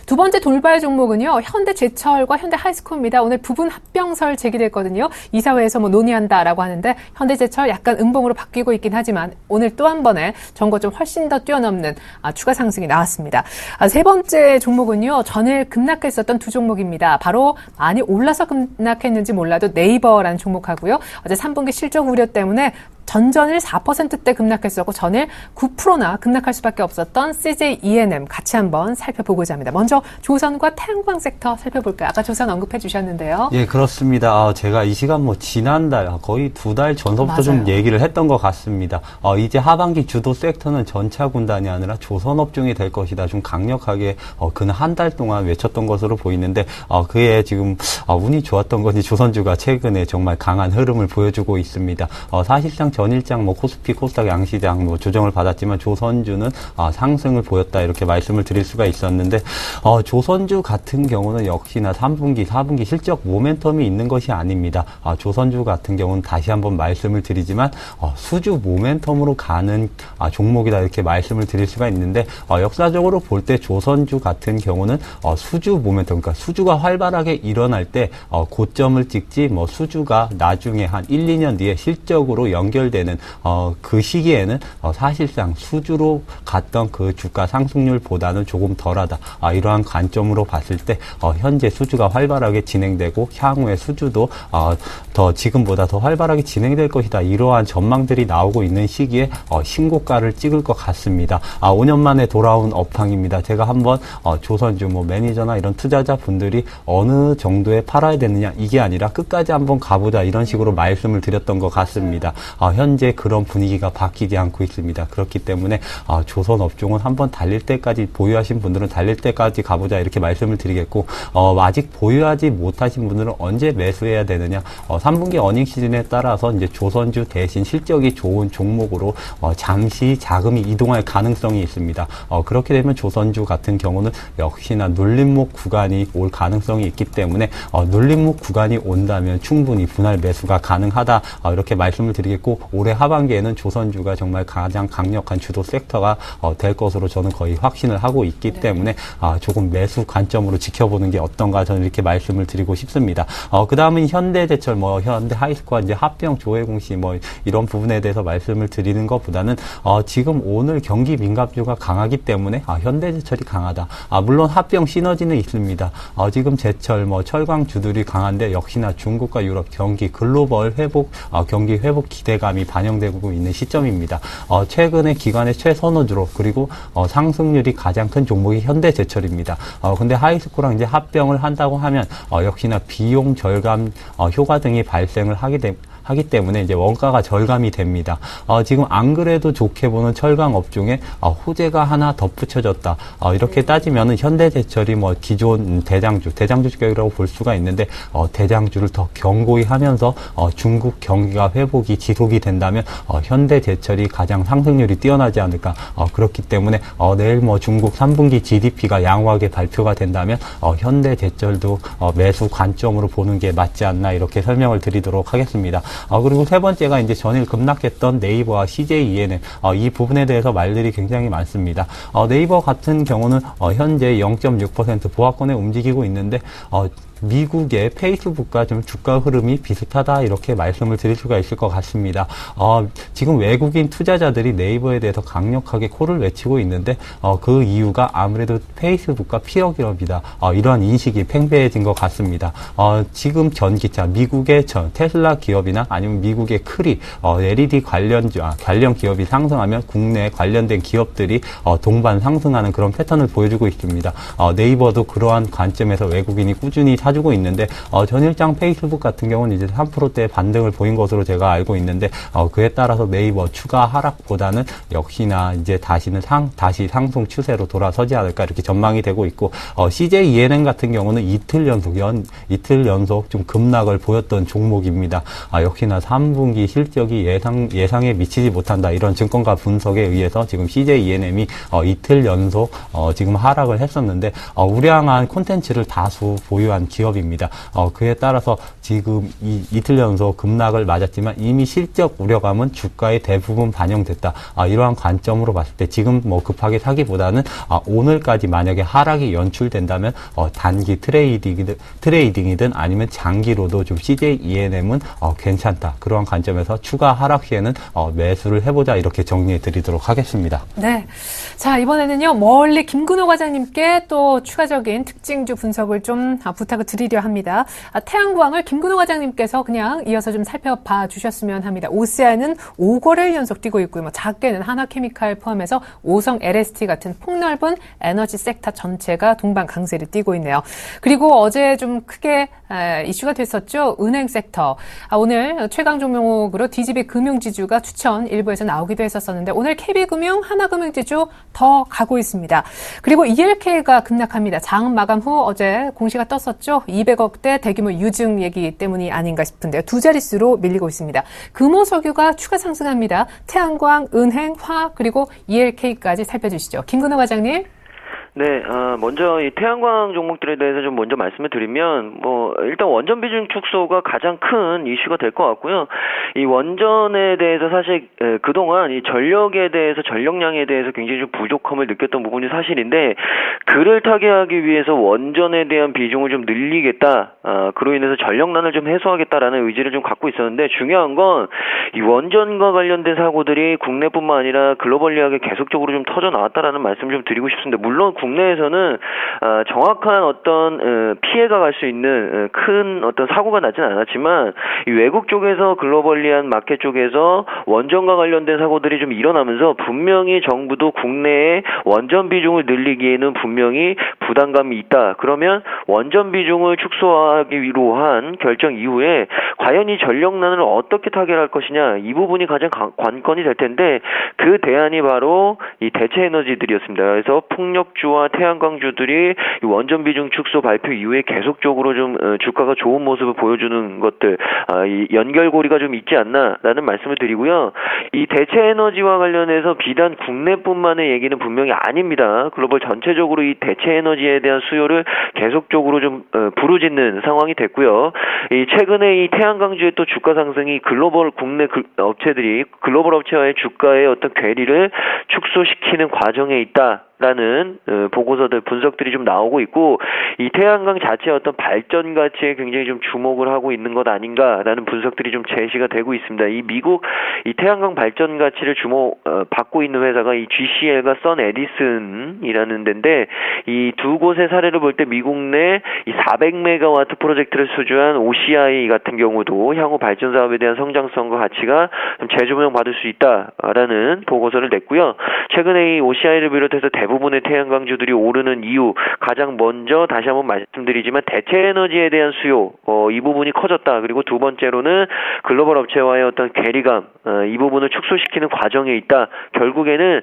두 번째 돌발 종목은요, 현대제철과 현대하이스코입니다. 오늘 부분 합병설 제기됐거든요. 이사회에서 논의한다라고 하는데 현대제철 약간 음봉으로 바뀌고 있긴 하지만 오늘 또 한 번에 전고점 훨씬 더 뛰어넘는 추가 상승이 나왔습니다. 세 번째 종목은요, 전일 급락했었던 두 종목입니다. 바로 많이 올라서 급락했는지 몰라도 네이버라는 종목하고요. 어제 3분기 실적 우려 때문에 전전일 4%대 급락했었고 전일 9%나 급락할 수밖에 없었던 CJ E&M 같이 한번 살펴보고자 합니다. 먼저 조선과 태양광 섹터 살펴볼까요? 아까 조선 언급해 주셨는데요. 예, 그렇습니다. 제가 이 시간 지난달 거의 2달 전서부터 맞아요. 좀 얘기를 했던 것 같습니다. 이제 하반기 주도 섹터는 전차 군단이 아니라 조선업종이 될 것이다. 좀 강력하게 근 한 달 동안 외쳤던 것으로 보이는데 그에 지금 운이 좋았던 건지 조선주가 최근에 정말 강한 흐름을 보여주고 있습니다. 사실상 전일장 코스피, 코스닥 양시장 조정을 받았지만 조선주는 상승을 보였다 이렇게 말씀을 드릴 수가 있었는데 조선주 같은 경우는 역시나 3분기, 4분기 실적 모멘텀이 있는 것이 아닙니다. 조선주 같은 경우는 다시 한번 말씀을 드리지만 수주 모멘텀으로 가는 종목이다 이렇게 말씀을 드릴 수가 있는데 역사적으로 볼 때 조선주 같은 경우는 수주 모멘텀, 그러니까 수주가 활발하게 일어날 때 고점을 찍지 수주가 나중에 한 1, 2년 뒤에 실적으로 연결되는 그 시기에는 사실상 수주로 갔던 그 주가 상승률보다는 조금 덜하다. 이러한 관점으로 봤을 때 현재 수주가 활발하게 진행되고 향후에 수주도 더 지금보다 더 활발하게 진행될 것이다. 이러한 전망들이 나오고 있는 시기에 신고가를 찍을 것 같습니다. 5년 만에 돌아온 업황입니다. 제가 한번 조선주 매니저나 이런 투자자분들이 어느 정도에 팔아야 되느냐 이게 아니라 끝까지 한번 가보자 이런 식으로 말씀을 드렸던 것 같습니다. 현재 그런 분위기가 바뀌지 않고 있습니다. 그렇기 때문에 조선 업종은 한번 달릴 때까지 보유하신 분들은 달릴 때까지 가보자 이렇게 말씀을 드리겠고 아직 보유하지 못하신 분들은 언제 매수해야 되느냐 3분기 어닝 시즌에 따라서 이제 조선주 대신 실적이 좋은 종목으로 잠시 자금이 이동할 가능성이 있습니다. 그렇게 되면 조선주 같은 경우는 역시나 눌림목 구간이 올 가능성이 있기 때문에 눌림목 구간이 온다면 충분히 분할 매수가 가능하다 이렇게 말씀을 드리겠고 올해 하반기에는 조선주가 정말 가장 강력한 주도 섹터가 될 것으로 저는 거의 확신을 하고 있기 때문에 조금 매수 관점으로 지켜보는 게 어떤가 저는 이렇게 말씀을 드리고 싶습니다. 그 다음은 현대제철, 현대 하이스코어, 이제 합병, 조해공시 이런 부분에 대해서 말씀을 드리는 것보다는 지금 오늘 경기 민감주가 강하기 때문에 현대제철이 강하다. 물론 합병 시너지는 있습니다. 지금 제철, 철강주들이 강한데 역시나 중국과 유럽 경기 글로벌 회복, 경기 회복 기대감이 반영되고 있는 시점입니다. 최근에 기간의 최선호주로 그리고 상승률이 가장 큰 종목이 현대제철입니다. 근데 하이스코랑 이제 합병을 한다고 하면 역시나 비용 절감 효과 등이 발생을 하기 때문에 이제 원가가 절감이 됩니다. 지금 안 그래도 좋게 보는 철강 업종에 호재가 하나 덧붙여졌다. 이렇게 따지면은 현대제철이 기존 대장주 주격이라고 볼 수가 있는데 대장주를 더 견고히 하면서 중국 경기가 회복이 지속이 된다면 현대제철이 가장 상승률이 뛰어나지 않을까. 그렇기 때문에 내일 중국 3분기 GDP가 양호하게 발표가 된다면 현대제철도 매수 관점으로 보는 게 맞지 않나 이렇게 설명을 드리도록 하겠습니다. 그리고 세 번째가 이제 전일 급락했던 네이버와 CJ ENM 이 부분에 대해서 말들이 굉장히 많습니다. 네이버 같은 경우는 현재 0.6% 보합권에 움직이고 있는데 미국의 페이스북과 좀 주가 흐름이 비슷하다 이렇게 말씀을 드릴 수가 있을 것 같습니다. 지금 외국인 투자자들이 네이버에 대해서 강력하게 코를 외치고 있는데 그 이유가 아무래도 페이스북과 피어기업이다. 이러한 인식이 팽배해진 것 같습니다. 지금 전기차 미국의 테슬라 기업이나 아니면 미국의 크리 LED 관련 기업이 상승하면 국내 관련된 기업들이 동반 상승하는 그런 패턴을 보여주고 있습니다. 네이버도 그러한 관점에서 외국인이 꾸준히 사주고 있는데 전일장 페이스북 같은 경우는 이제 3%대 반등을 보인 것으로 제가 알고 있는데 그에 따라서 네이버 추가 하락보다는 역시나 이제 다시 상승 추세로 돌아서지 않을까 이렇게 전망이 되고 있고 CJ ENM 같은 경우는 이틀 연속 좀 급락을 보였던 종목입니다. 역시나 3분기 실적이 예상에 미치지 못한다 이런 증권가 분석에 의해서 지금 CJ ENM이 이틀 연속 지금 하락을 했었는데 우량한 콘텐츠를 다수 보유한 기업입니다. 그에 따라서 지금 이틀 연속 급락을 맞았지만 이미 실적 우려감은 주가에 대부분 반영됐다. 이러한 관점으로 봤을 때 지금 급하게 사기보다는 오늘까지 만약에 하락이 연출된다면 단기 트레이딩이든 아니면 장기로도 좀 CJ ENM은 괜찮다. 그러한 관점에서 추가 하락 시에는 매수를 해보자 이렇게 정리해 드리도록 하겠습니다. 네. 자, 이번에는요, 멀리 김근호 과장님께 또 추가적인 특징주 분석을 좀 부탁을 드리려 합니다. 태양광을 김근호 과장님께서 그냥 이어서 좀 살펴봐 주셨으면 합니다. 오세아는 5거래일 연속 뛰고 있고요. 작게는 하나케미칼 포함해서 오성 LST 같은 폭넓은 에너지 섹터 전체가 동반 강세를 띄고 있네요. 그리고 어제 좀 크게 이슈가 됐었죠. 은행 섹터. 오늘 최강 종목으로 DGB 금융지주가 추천 일부에서 나오기도 했었는데 오늘 KB금융, 하나금융지주 더 가고 있습니다. 그리고 ELK가 급락합니다. 장 마감 후 어제 공시가 떴었죠. 200억대 대규모 유증 얘기 때문이 아닌가 싶은데요. 두 자릿수로 밀리고 있습니다. 금호석유가 추가 상승합니다. 태양광, 은행, 화학 그리고 ELK까지 살펴주시죠. 김근호 과장님. 네, 먼저 이 태양광 종목들에 대해서 좀 먼저 말씀을 드리면, 일단 원전 비중 축소가 가장 큰 이슈가 될 것 같고요. 이 원전에 대해서 사실, 그동안 이 전력에 대해서, 전력량에 대해서 굉장히 좀 부족함을 느꼈던 부분이 사실인데, 그를 타개하기 위해서 원전에 대한 비중을 좀 늘리겠다, 그로 인해서 전력난을 좀 해소하겠다라는 의지를 좀 갖고 있었는데, 중요한 건, 이 원전과 관련된 사고들이 국내뿐만 아니라 글로벌리하게 계속적으로 좀 터져 나왔다라는 말씀 좀 드리고 싶습니다. 물론 국내에서는 정확한 어떤 피해가 갈 수 있는 큰 어떤 사고가 나진 않았지만 이 외국 쪽에서 글로벌리한 마켓 쪽에서 원전과 관련된 사고들이 좀 일어나면서 분명히 정부도 국내에 원전 비중을 늘리기에는 분명히 부담감이 있다. 그러면 원전 비중을 축소하기로 한 결정 이후에 과연 이 전력난을 어떻게 타결할 것이냐, 이 부분이 가장 관건이 될 텐데 그 대안이 바로 이 대체 에너지들이었습니다. 그래서 풍력주와 태양광주들이 이 원전 비중 축소 발표 이후에 계속적으로 좀 주가가 좋은 모습을 보여주는 것들, 이 연결고리가 좀 있지 않나라는 말씀을 드리고요. 이 대체 에너지와 관련해서 비단 국내뿐만의 얘기는 분명히 아닙니다. 글로벌 전체적으로 이 대체 에너지에 대한 수요를 계속적으로 좀 부르짖는 상황이 됐고요. 이 최근에 이 태양광주의 또 주가 상승이 글로벌 국내 업체들이 글로벌 업체와의 주가의 어떤 괴리를 축소시키는 과정에 있다. 라는 보고서들, 분석들이 좀 나오고 있고, 이 태양광 자체의 어떤 발전 가치에 굉장히 좀 주목을 하고 있는 것 아닌가라는 분석들이 좀 제시가 되고 있습니다. 이 미국 이 태양광 발전 가치를 받고 있는 회사가 이 GCL과 선 에디슨이라는 데인데, 이 두 곳의 사례를 볼 때 미국 내 이 400메가와트 프로젝트를 수주한 OCI 같은 경우도 향후 발전 사업에 대한 성장성과 가치가 좀 재조명 받을 수 있다라는 보고서를 냈고요. 최근에 이 OCI를 비롯해서 대부분의 태양광주들이 오르는 이유, 가장 먼저 다시 한번 말씀드리지만 대체 에너지에 대한 수요, 이 부분이 커졌다. 그리고 두 번째로는 글로벌 업체와의 어떤 괴리감, 이 부분을 축소시키는 과정에 있다. 결국에는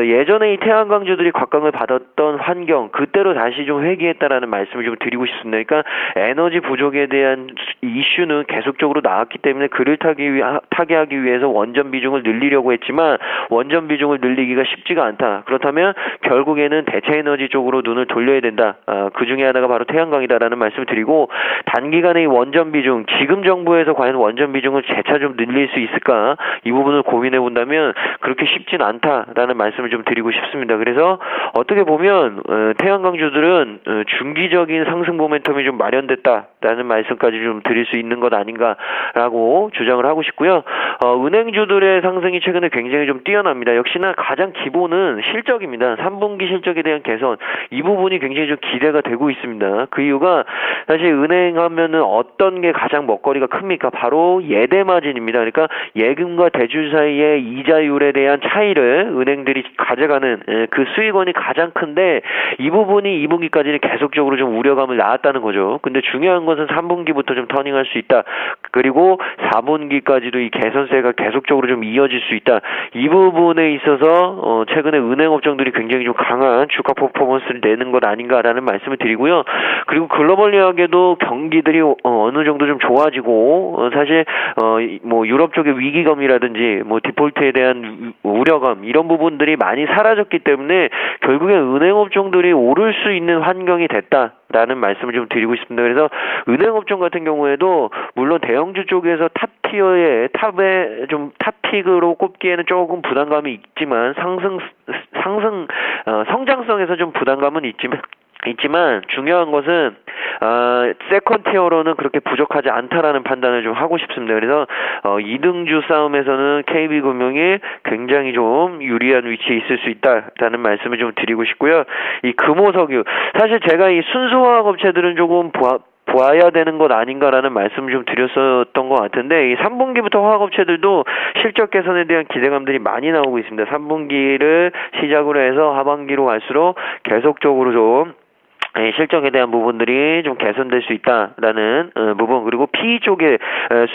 예전에 이 태양광주들이 곽강을 받았던 환경, 그때로 다시 좀 회귀했다라는 말씀을 좀 드리고 싶습니다. 그러니까 에너지 부족에 대한 이슈는 계속적으로 나왔기 때문에 그를 타개하기 위해서 원전 비중을 늘리려고 했지만 원전 비중을 늘리기가 쉽지가 않다. 그렇다면 결국에는 대체 에너지 쪽으로 눈을 돌려야 된다. 그 중에 하나가 바로 태양광이다라는 말씀을 드리고, 단기간에 이 원전 비중, 지금 정부에서 과연 원전 비중을 재차 좀 늘릴 수 있을까? 이 부분을 고민해 본다면 그렇게 쉽진 않다라는 말씀을 좀 드리고 싶습니다. 그래서 어떻게 보면 태양광주들은 중기적인 상승 모멘텀이 좀 마련됐다라는 말씀까지 좀 드릴 수 있는 것 아닌가라고 주장을 하고 싶고요. 은행주들의 상승이 최근에 굉장히 좀 뛰어납니다. 역시나 가장 기본은 실적입니다. 3분기 실적에 대한 개선, 이 부분이 굉장히 좀 기대가 되고 있습니다. 그 이유가 사실 은행 하면은 어떤 게 가장 먹거리가 큽니까? 바로 예대 마진입니다. 그러니까 예금과 대출 사이의 이자율에 대한 차이를 은행들이 가져가는 그 수익원이 가장 큰데, 이 부분이 2분기까지는 계속적으로 좀 우려감을 낳았다는 거죠. 근데 중요한 것은 3분기부터 좀 터닝할 수 있다. 그리고 4분기까지도 이 개선세가 계속적으로 좀 이어질 수 있다. 이 부분에 있어서 최근에 은행 업종들이 굉장히 좀 강한 주가 퍼포먼스를 내는 것 아닌가라는 말씀을 드리고요. 그리고 글로벌리하게도 경기들이 어느 정도 좀 좋아지고, 사실 뭐 유럽 쪽의 위기감이라든지 뭐 디폴트에 대한 우려감, 이런 부분들이 많이 사라졌기 때문에 결국에 은행 업종들이 오를 수 있는 환경이 됐다라는 말씀을 좀 드리고 싶습니다. 그래서 은행 업종 같은 경우에도 물론 대형주 쪽에서 탑티어의 탑에 좀 탑픽으로 꼽기에는 조금 부담감이 있지만 성장성에서 좀 부담감은 있지만 중요한 것은 세컨티어로는 그렇게 부족하지 않다라는 판단을 좀 하고 싶습니다. 그래서 2등주 싸움에서는 KB금융이 굉장히 좀 유리한 위치에 있을 수 있다라는 말씀을 좀 드리고 싶고요. 이 금호석유, 사실 제가 이 순수화학 업체들은 조금 봐야 되는 것 아닌가라는 말씀을 좀 드렸었던 것 같은데, 이 3분기부터 화학업체들도 실적 개선에 대한 기대감들이 많이 나오고 있습니다. 3분기를 시작으로 해서 하반기로 갈수록 계속적으로 좀 실적에 대한 부분들이 좀 개선될 수 있다라는 부분, 그리고 PE 쪽에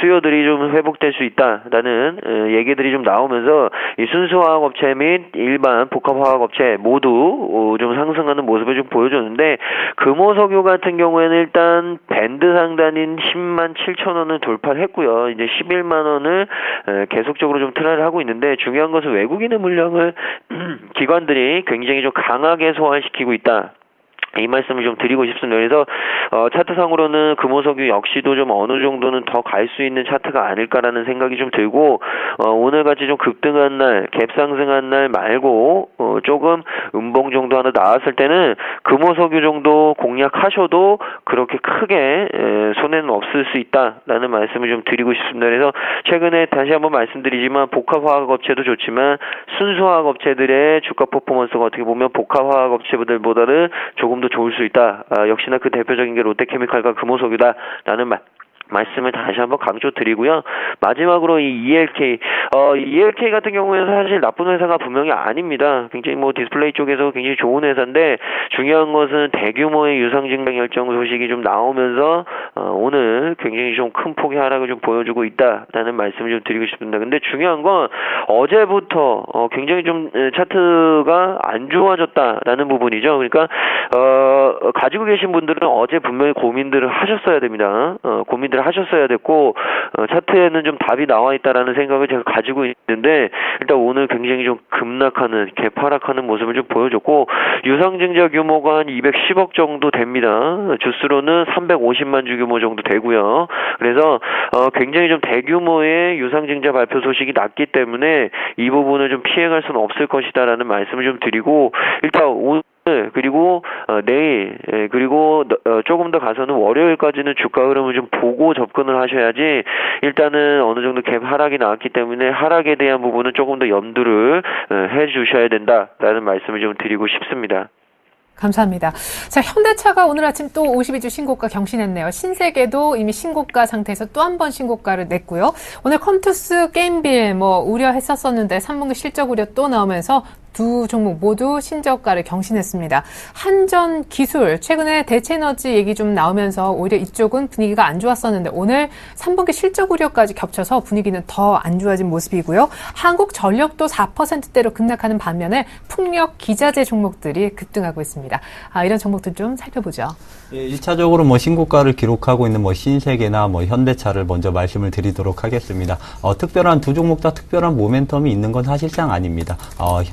수요들이 좀 회복될 수 있다라는 얘기들이 좀 나오면서 이 순수화학업체 및 일반 복합화학업체 모두 좀 상승하는 모습을 좀 보여줬는데, 금호석유 같은 경우에는 일단 밴드 상단인 10만 7천 원을 돌파를 했고요. 이제 11만 원을 계속적으로 좀 트라이를 하고 있는데, 중요한 것은 외국인의 물량을 기관들이 굉장히 좀 강하게 소화시키고 있다. 이 말씀을 좀 드리고 싶습니다. 그래서 차트상으로는 금호석유 역시도 좀 어느 정도는 더 갈 수 있는 차트가 아닐까라는 생각이 좀 들고, 오늘같이 좀 급등한 날, 갭상승한 날 말고 조금 음봉 정도 하나 나왔을 때는 금호석유 정도 공략하셔도 그렇게 크게 손해는 없을 수 있다라는 말씀을 좀 드리고 싶습니다. 그래서 최근에 다시 한번 말씀드리지만 복합화학업체도 좋지만 순수화학업체들의 주가 퍼포먼스가 어떻게 보면 복합화학업체들보다는 조금 더 좋을 수 있다. 역시나 그 대표적인 게 롯데케미칼과 금호석유다라는 말씀을 다시 한번 강조드리고요. 마지막으로 이 ELK 같은 경우에는 사실 나쁜 회사가 분명히 아닙니다. 굉장히 뭐 디스플레이 쪽에서 굉장히 좋은 회사인데 중요한 것은 대규모의 유상증자 결정 소식이 좀 나오면서 오늘 굉장히 좀 큰 폭의 하락을 좀 보여주고 있다라는 말씀을 좀 드리고 싶습니다. 근데 중요한 건 어제부터 굉장히 좀 차트가 안 좋아졌다라는 부분이죠. 그러니까 가지고 계신 분들은 어제 분명히 고민들을 하셨어야 됩니다. 고민들을 하셨어야 됐고 차트에는 좀 답이 나와 있다라는 생각을 제가 가지고 있는데 일단 오늘 굉장히 좀 급락하는 개파락하는 모습을 좀 보여줬고 유상증자 규모가 한 210억 정도 됩니다. 주수로는 350만 주 규모 정도 되고요. 그래서 굉장히 좀 대규모의 유상증자 발표 소식이 났기 때문에 이 부분을 좀 피해갈 수는 없을 것이다라는 말씀을 좀 드리고 일단 오늘 그리고 내일 그리고 조금 더 가서는 월요일까지는 주가 흐름을 좀 보고 접근을 하셔야지 일단은 어느 정도 갭 하락이 나왔기 때문에 하락에 대한 부분은 조금 더 염두를 해 주셔야 된다라는 말씀을 좀 드리고 싶습니다. 감사합니다. 자, 현대차가 오늘 아침 또 52주 신고가 경신했네요. 신세계도 이미 신고가 상태에서 또 한 번 신고가를 냈고요. 오늘 컴투스, 게임빌 우려했었었는데 3분기 실적 우려 또 나오면서 두 종목 모두 신저가를 경신했습니다. 한전기술, 최근에 대체에너지 얘기 좀 나오면서 오히려 이쪽은 분위기가 안 좋았었는데 오늘 3분기 실적 우려까지 겹쳐서 분위기는 더 안 좋아진 모습이고요. 한국전력도 4%대로 급락하는 반면에 풍력, 기자재 종목들이 급등하고 있습니다. 이런 종목들 좀 살펴보죠. 예, 1차적으로 신고가를 기록하고 있는 신세계나 현대차를 먼저 말씀을 드리도록 하겠습니다. 특별한 두 종목 다 특별한 모멘텀이 있는 건 사실상 아닙니다.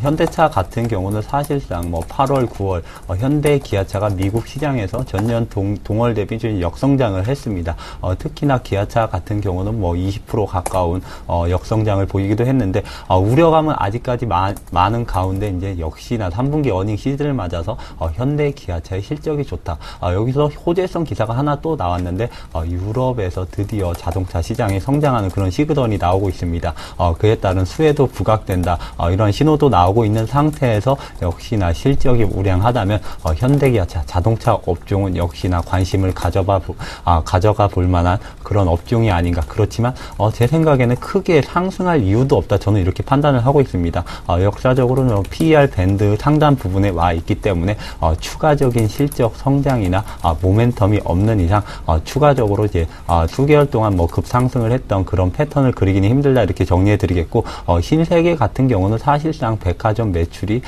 현대차 같은 경우는 사실상 8월, 9월 현대 기아차가 미국 시장에서 전년 동월 대비 좀 역성장을 했습니다. 특히나 기아차 같은 경우는 20% 가까운 역성장을 보이기도 했는데 우려감은 아직까지 많은 가운데 이제 역시나 3분기 어닝 시즌을 맞아서 현대 기아차의 실적이 좋다. 여기서 호재성 기사가 하나 또 나왔는데 유럽에서 드디어 자동차 시장이 성장하는 그런 시그널이 나오고 있습니다. 그에 따른 수혜도 부각된다. 이런 신호도 나오고 있는 상태에서 역시나 실적이 우량하다면 현대기아차 자동차 업종은 역시나 관심을 가져가 볼 만한 그런 업종이 아닌가. 그렇지만 제 생각에는 크게 상승할 이유도 없다. 저는 이렇게 판단을 하고 있습니다. 역사적으로는 PER 밴드 상단 부분에 와 있기 때문에 추가적인 실적 성장이나 모멘텀이 없는 이상 추가적으로 이제 수개월 동안 급상승을 했던 그런 패턴을 그리기는 힘들다 이렇게 정리해 드리겠고 신세계 같은 경우는 사실상 백화점 매출이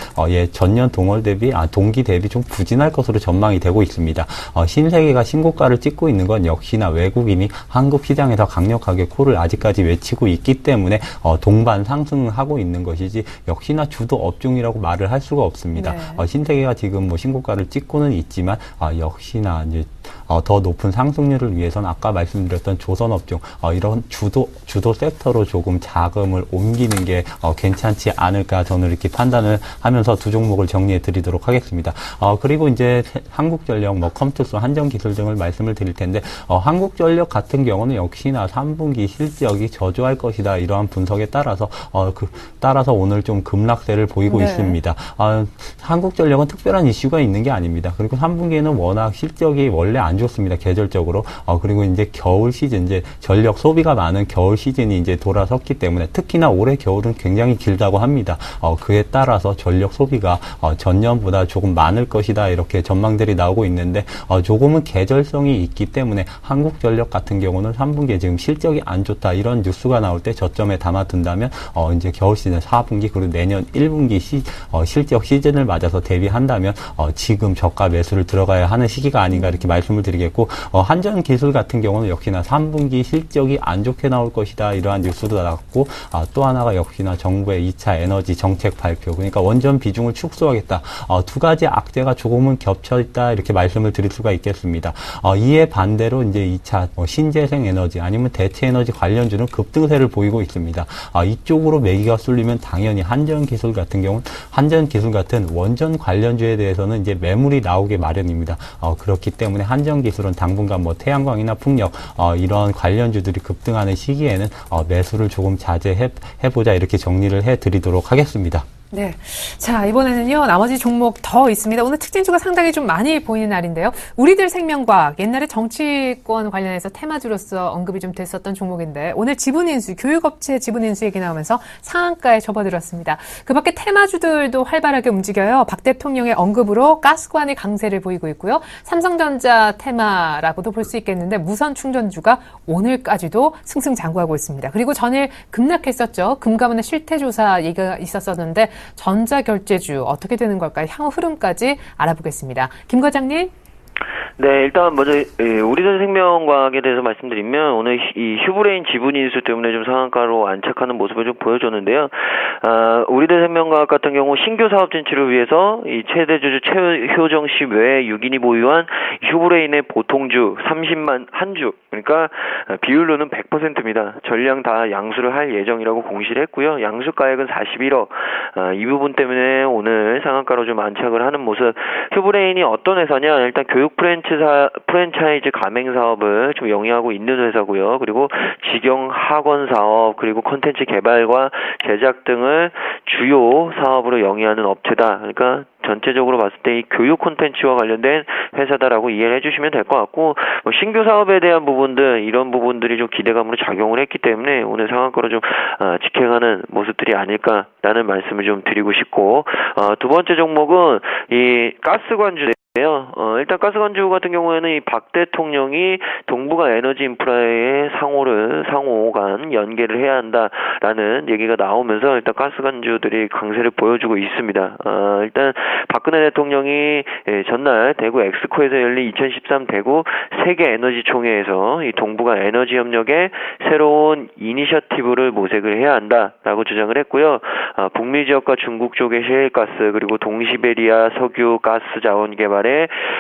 전년 동기 대비 좀 부진할 것으로 전망이 되고 있습니다. 신세계가 신고가를 찍고 있는 건 역시나 외국인이 한국 시장에서 강력하게 코를 아직까지 외치고 있기 때문에 동반 상승하고 있는 것이지 역시나 주도 업종이라고 말을 할 수가 없습니다. 네. 신세계가 지금 신고가를 찍고는 있지만 역시나 이제 더 높은 상승률을 위해서는 아까 말씀드렸던 조선업종 이런 주도 섹터로 조금 자금을 옮기는 게 괜찮지 않을까 저는 이렇게 판단을 하면서 두 종목을 정리해 드리도록 하겠습니다. 그리고 이제 한국전력, 컴투스, 한전기술 등을 말씀을 드릴 텐데 한국전력 같은 경우는 역시나 3분기 실적이 저조할 것이다 이러한 분석에 따라서 오늘 좀 급락세를 보이고 네. 있습니다. 한국전력은 특별한 이슈가 있는 게 아닙니다. 그리고 3분기에는 워낙 실적이 원래 안 좋습니다. 계절적으로. 그리고 이제 겨울 시즌, 이제 전력 소비가 많은 겨울 시즌이 이제 돌아섰기 때문에 특히나 올해 겨울은 굉장히 길다고 합니다. 그에 따라서 전력 소비가 전년보다 조금 많을 것이다 이렇게 전망들이 나오고 있는데 조금은 계절성이 있기 때문에 한국전력 같은 경우는 3분기에 지금 실적이 안 좋다 이런 뉴스가 나올 때 저점에 담아둔다면 이제 겨울 시즌 4분기 그리고 내년 1분기 실적 시즌을 맞아서 대비한다면 지금 저가 매수를 들어가야 하는 시기가 아닌가 이렇게 말씀을 드리겠고 한전기술 같은 경우는 역시나 3분기 실적이 안 좋게 나올 것이다 이러한 뉴스도 나왔고 또 하나가 역시나 정부의 2차 에너지 정책 발표 그러니까 원전 비중을 축소하겠다. 두 가지 악재가 조금은 겹쳐 있다 이렇게 말씀을 드릴 수가 있겠습니다. 이에 반대로 이제 2차 신재생 에너지 아니면 대체 에너지 관련주는 급등세를 보이고 있습니다. 이쪽으로 매기가 쏠리면 당연히 한전기술 같은 경우는 한전기술 같은 원전 관련주에 대해서는 이제 매물이 나오게 마련입니다. 그렇기 때문에 한전기술은 당분간 태양광이나 풍력 이런 관련주들이 급등하는 시기에는 매수를 조금 자제해보자 이렇게 정리를 해드리도록 하겠습니다. 네. 자, 이번에는요, 나머지 종목 더 있습니다. 오늘 특징주가 상당히 좀 많이 보이는 날인데요. 우리들 생명과학, 옛날에 정치권 관련해서 테마주로서 언급이 좀 됐었던 종목인데, 오늘 지분인수, 교육업체 지분인수 얘기 나오면서 상한가에 접어들었습니다. 그 밖에 테마주들도 활발하게 움직여요. 박 대통령의 언급으로 가스관의 강세를 보이고 있고요. 삼성전자 테마라고도 볼 수 있겠는데, 무선 충전주가 오늘까지도 승승장구하고 있습니다. 그리고 전일 급락했었죠. 금감원의 실태조사 얘기가 있었었는데, 전자결제주 어떻게 되는 걸까요? 향후 흐름까지 알아보겠습니다. 김 과장님. 네, 일단 먼저 우리들 생명과학에 대해서 말씀드리면 오늘 이 휴브레인 지분 인수 때문에 좀 상한가로 안착하는 모습을 좀 보여줬는데요. 우리들 생명과학 같은 경우 신규 사업 진출을 위해서 이 최대 주주 최효정 씨 외에 6인이 보유한 휴브레인의 보통주 30만 한 주, 그러니까 비율로는 100%입니다. 전량 다 양수를 할 예정이라고 공시를 했고요. 양수가액은 41억. 이 부분 때문에 오늘 상한가로 좀 안착을 하는 모습. 휴브레인이 어떤 회사냐? 일단 교육 프랜차이즈 가맹 사업을 좀 영위하고 있는 회사고요. 그리고 직영 학원 사업, 그리고 콘텐츠 개발과 제작 등을 주요 사업으로 영위하는 업체다. 그러니까 전체적으로 봤을 때 이 교육 콘텐츠와 관련된 회사다라고 이해를 해주시면 될 것 같고, 신규 사업에 대한 부분들, 이런 부분들이 좀 기대감으로 작용을 했기 때문에 오늘 상한가로 좀 직행하는 모습들이 아닐까라는 말씀을 좀 드리고 싶고, 두 번째 종목은 이 가스관주. 일단 가스관주 같은 경우에는 이 박 대통령이 동북아 에너지 인프라의 상호간 연계를 해야 한다라는 얘기가 나오면서 일단 가스관주들이 강세를 보여주고 있습니다. 일단 박근혜 대통령이 전날 대구 엑스코에서 열린 2013 대구 세계 에너지 총회에서 이 동북아 에너지 협력에 새로운 이니셔티브를 모색을 해야 한다라고 주장을 했고요. 북미 지역과 중국 쪽의 셰일가스, 그리고 동시베리아 석유 가스 자원 개발에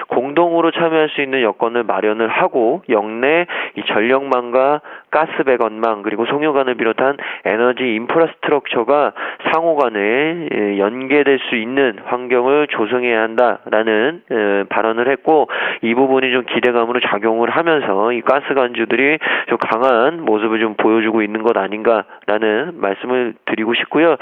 공동으로 참여할 수 있는 여건을 마련을 하고, 역내 이 전력망과 가스 배관망, 그리고 송유관을 비롯한 에너지 인프라스트럭처가 상호간에 연계될 수 있는 환경을 조성해야 한다라는 발언을 했고, 이 부분이 좀 기대감으로 작용을 하면서 이 가스관주들이 좀 강한 모습을 좀 보여주고 있는 것 아닌가라는 말씀을 드리고 싶고요.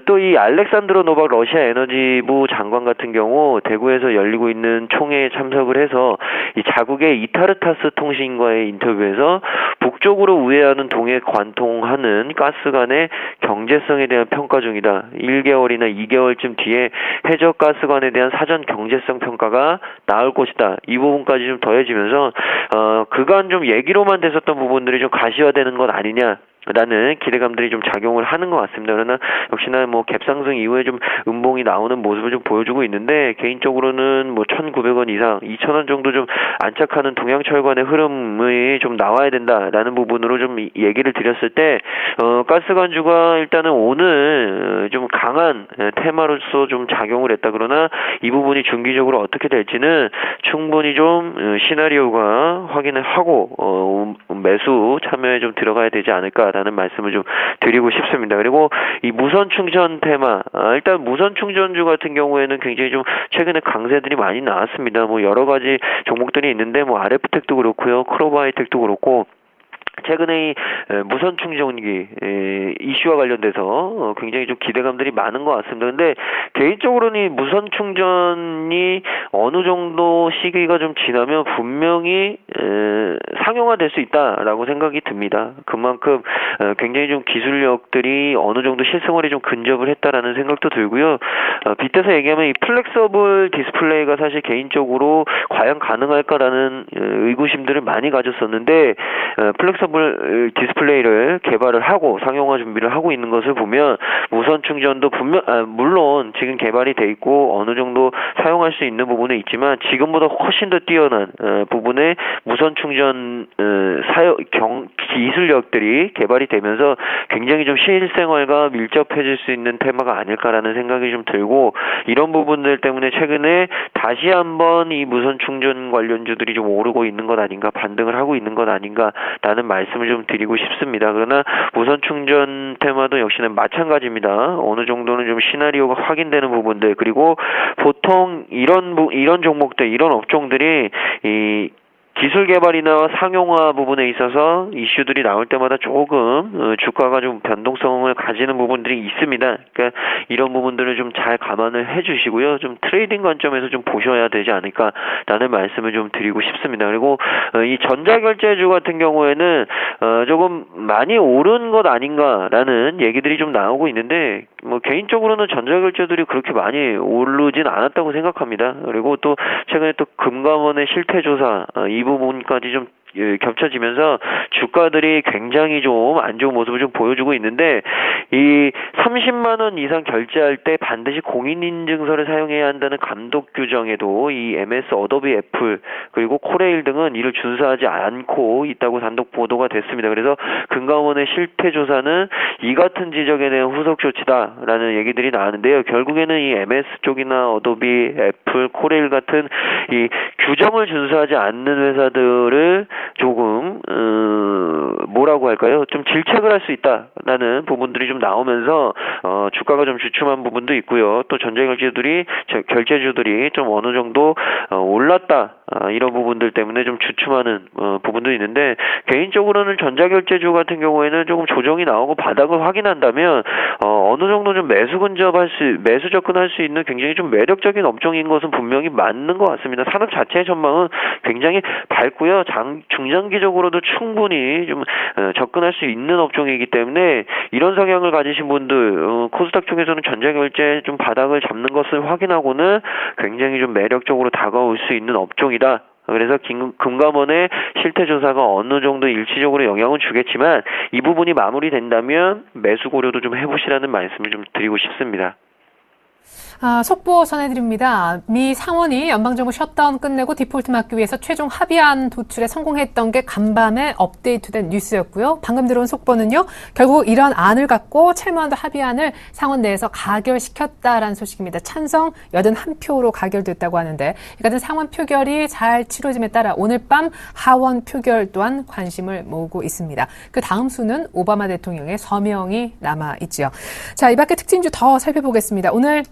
또 이 알렉산드로 노박 러시아 에너지부 장관 같은 경우 대구에서 열리고 있는 총회에 참석을 해서 이 자국의 이타르타스 통신과의 인터뷰에서 북쪽으로 우회하는 동에 관통하는 가스 간의 경제성에 대한 평가 중이다. 1개월이나 2개월쯤 뒤에 해저 가스관에 대한 사전 경제성 평가가 나올 것이다. 이 부분까지 좀 더해지면서 그간 좀 얘기로만 됐었던 부분들이 좀 가시화되는 것 아니냐. 라는 기대감들이 좀 작용을 하는 것 같습니다. 그러나 역시나 뭐 갭상승 이후에 좀 음봉이 나오는 모습을 좀 보여주고 있는데, 개인적으로는 뭐 1,900원 이상, 2,000원 정도 좀 안착하는 동양철관의 흐름이 좀 나와야 된다라는 부분으로 좀 얘기를 드렸을 때, 가스관주가 일단은 오늘 좀 강한 테마로서 좀 작용을 했다. 그러나 이 부분이 중기적으로 어떻게 될지는 충분히 좀 시나리오가 확인을 하고 매수 참여에 좀 들어가야 되지 않을까 라는 말씀을 좀 드리고 싶습니다. 그리고 이 무선 충전 테마, 일단 무선 충전주 같은 경우에는 굉장히 좀 최근에 강세들이 많이 나왔습니다. 뭐 여러 가지 종목들이 있는데 뭐 RF텍도 그렇고요, 크로바이텍도 그렇고, 최근에 이 무선 충전기 이슈와 관련돼서 굉장히 좀 기대감들이 많은 것 같습니다. 근데 개인적으로는 이 무선 충전이 어느 정도 시기가 좀 지나면 분명히 상용화될 수 있다라고 생각이 듭니다. 그만큼 굉장히 좀 기술력들이 어느 정도 실생활에 좀 근접을 했다라는 생각도 들고요. 빗대서 얘기하면 이 플렉서블 디스플레이가 사실 개인적으로 과연 가능할까라는 의구심들을 많이 가졌었는데, 플렉서블 디스플레이를 개발을 하고 상용화 준비를 하고 있는 것을 보면 무선 충전도 물론 지금 개발이 돼 있고 어느 정도 사용할 수 있는 부분은 있지만, 지금보다 훨씬 더 뛰어난 부분의 무선 충전 기술력들이 개발이 되면서 굉장히 좀 실생활과 밀접해질 수 있는 테마가 아닐까라는 생각이 좀 들고, 이런 부분들 때문에 최근에 다시 한번 이 무선 충전 관련주들이 좀 오르고 있는 것 아닌가, 반등을 하고 있는 것 아닌가라는 말씀을 좀 드리고 싶습니다. 그러나 무선 충전 테마도 역시나 마찬가지입니다. 어느 정도는 좀 시나리오가 확인되는 부분들, 그리고 보통 이런 종목들, 이런 업종들이 이 기술 개발이나 상용화 부분에 있어서 이슈들이 나올 때마다 조금 주가가 좀 변동성을 가지는 부분들이 있습니다. 그러니까 이런 부분들을 좀 잘 감안을 해주시고요. 좀 트레이딩 관점에서 좀 보셔야 되지 않을까라는 말씀을 좀 드리고 싶습니다. 그리고 이 전자결제주 같은 경우에는 조금 많이 오른 것 아닌가라는 얘기들이 좀 나오고 있는데 뭐 개인적으로는 전자결제들이 그렇게 많이 오르진 않았다고 생각합니다. 그리고 또 최근에 또 금감원의 실태조사 이 부분까지 좀 겹쳐지면서 주가들이 굉장히 좀 안 좋은 모습을 좀 보여주고 있는데 이 30만 원 이상 결제할 때 반드시 공인인증서를 사용해야 한다는 감독 규정에도 이 MS, 어도비, 애플 그리고 코레일 등은 이를 준수하지 않고 있다고 단독 보도가 됐습니다. 그래서 금감원의 실태조사는 이 같은 지적에 대한 후속 조치다라는 얘기들이 나왔는데요. 결국에는 이 MS 쪽이나 어도비, 애플, 코레일 같은 이 규정을 준수하지 않는 회사들을 조금 뭐라고 할까요? 좀 질책을 할 수 있다라는 부분들이 좀 나오면서 주가가 좀 주춤한 부분도 있고요. 또 결제주들이 좀 어느 정도 올랐다 이런 부분들 때문에 좀 주춤하는 부분도 있는데 개인적으로는 전자결제주 같은 경우에는 조금 조정이 나오고 바닥을 확인한다면 어느 정도 좀 매수 접근할 수 있는 굉장히 좀 매력적인 업종인 것은 분명히 맞는 것 같습니다. 산업 자체의 전망은 굉장히 밝고요. 중장기적으로도 충분히 좀 접근할 수 있는 업종이기 때문에 이런 성향을 가지신 분들 코스닥 쪽에서는 전자결제 좀 바닥을 잡는 것을 확인하고는 굉장히 좀 매력적으로 다가올 수 있는 업종이다. 그래서 금감원의 실태조사가 어느 정도 일시적으로 영향을 주겠지만 이 부분이 마무리된다면 매수 고려도 좀 해보시라는 말씀을 좀 드리고 싶습니다. 속보 전해드립니다. 미 상원이 연방정부 셧다운 끝내고 디폴트 막기 위해서 최종 합의안 도출에 성공했던 게 간밤에 업데이트된 뉴스였고요. 방금 들어온 속보는요. 결국 이런 안을 갖고 채무안도 합의안을 상원 내에서 가결시켰다라는 소식입니다. 찬성 81표로 가결됐다고 하는데 이 같은 상원 표결이 잘 치러짐에 따라 오늘 밤 하원 표결 또한 관심을 모으고 있습니다. 그 다음 수는 오바마 대통령의 서명이 남아있지요. 자, 이 밖에 특징주 더 살펴보겠습니다. 오늘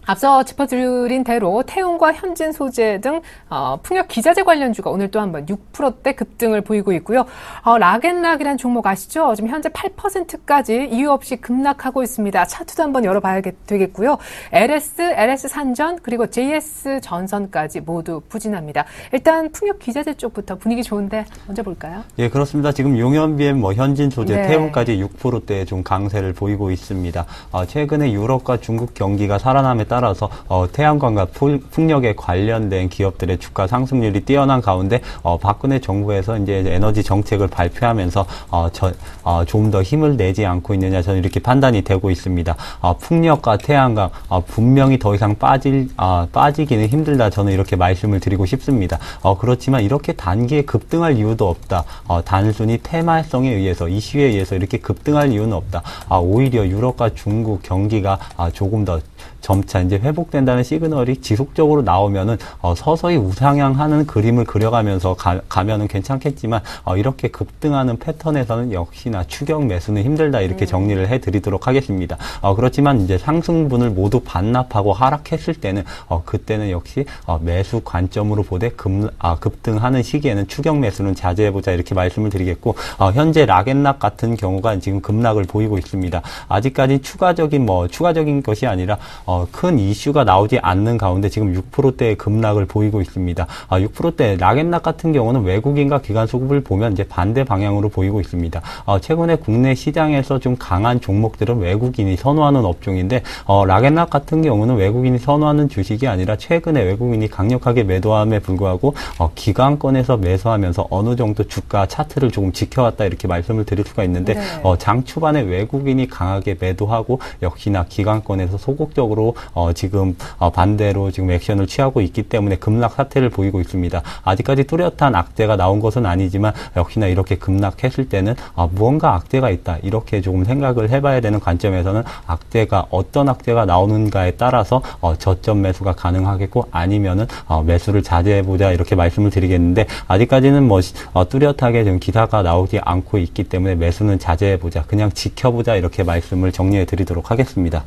앞서 짚어드린 대로 태운과 현진 소재 등 풍력 기자재 관련주가 오늘 또 한번 6%대 급등을 보이고 있고요. 락앤락이라는 종목 아시죠? 지금 현재 8%까지 이유 없이 급락하고 있습니다. 차트도 한번 열어봐야 되겠고요. LS 산전 그리고 JS 전선까지 모두 부진합니다. 일단 풍력 기자재 쪽부터 분위기 좋은데 먼저 볼까요? 예, 그렇습니다. 지금 용연비엠, 현진 소재, 네. 태운까지 6%대 좀 강세를 보이고 있습니다. 최근에 유럽과 중국 경기가 살아남에 따라서 태양광과 풍력에 관련된 기업들의 주가 상승률이 뛰어난 가운데 박근혜 정부에서 이제 에너지 정책을 발표하면서 좀 더 힘을 내지 않고 있느냐 저는 이렇게 판단이 되고 있습니다. 풍력과 태양광 분명히 더 이상 빠지기는 힘들다 저는 이렇게 말씀을 드리고 싶습니다. 그렇지만 이렇게 단기에 급등할 이유도 없다. 단순히 테마성에 의해서 이슈에 의해서 이렇게 급등할 이유는 없다. 오히려 유럽과 중국 경기가 조금 더 점차 이제 회복된다는 시그널이 지속적으로 나오면은 서서히 우상향하는 그림을 그려가면서 가면은 괜찮겠지만 이렇게 급등하는 패턴에서는 역시나 추격 매수는 힘들다 이렇게 정리를 해드리도록 하겠습니다. 그렇지만 이제 상승분을 모두 반납하고 하락했을 때는 그때는 역시 매수 관점으로 보되 급등하는 시기에는 추격 매수는 자제해보자 이렇게 말씀을 드리겠고 현재 락앤락 같은 경우가 지금 급락을 보이고 있습니다. 아직까지 추가적인 것이 아니라 큰 이슈가 나오지 않는 가운데 지금 6%대의 급락을 보이고 있습니다. 6%대 락앤락 같은 경우는 외국인과 기관 수급을 보면 이제 반대 방향으로 보이고 있습니다. 최근에 국내 시장에서 좀 강한 종목들은 외국인이 선호하는 업종인데 락앤락 같은 경우는 외국인이 선호하는 주식이 아니라 최근에 외국인이 강력하게 매도함에 불구하고 기관권에서 매수하면서 어느 정도 주가 차트를 조금 지켜왔다 이렇게 말씀을 드릴 수가 있는데 장 초반에 외국인이 강하게 매도하고 역시나 기관권에서 소극적으로 지금 반대로 지금 액션을 취하고 있기 때문에 급락 사태를 보이고 있습니다. 아직까지 뚜렷한 악재가 나온 것은 아니지만 역시나 이렇게 급락했을 때는 무언가 악재가 있다 이렇게 조금 생각을 해봐야 되는 관점에서는 어떤 악재가 나오는가에 따라서 저점 매수가 가능하겠고 아니면은 매수를 자제해보자 이렇게 말씀을 드리겠는데 아직까지는 뚜렷하게 지금 기사가 나오지 않고 있기 때문에 매수는 자제해보자 그냥 지켜보자 이렇게 말씀을 정리해 드리도록 하겠습니다.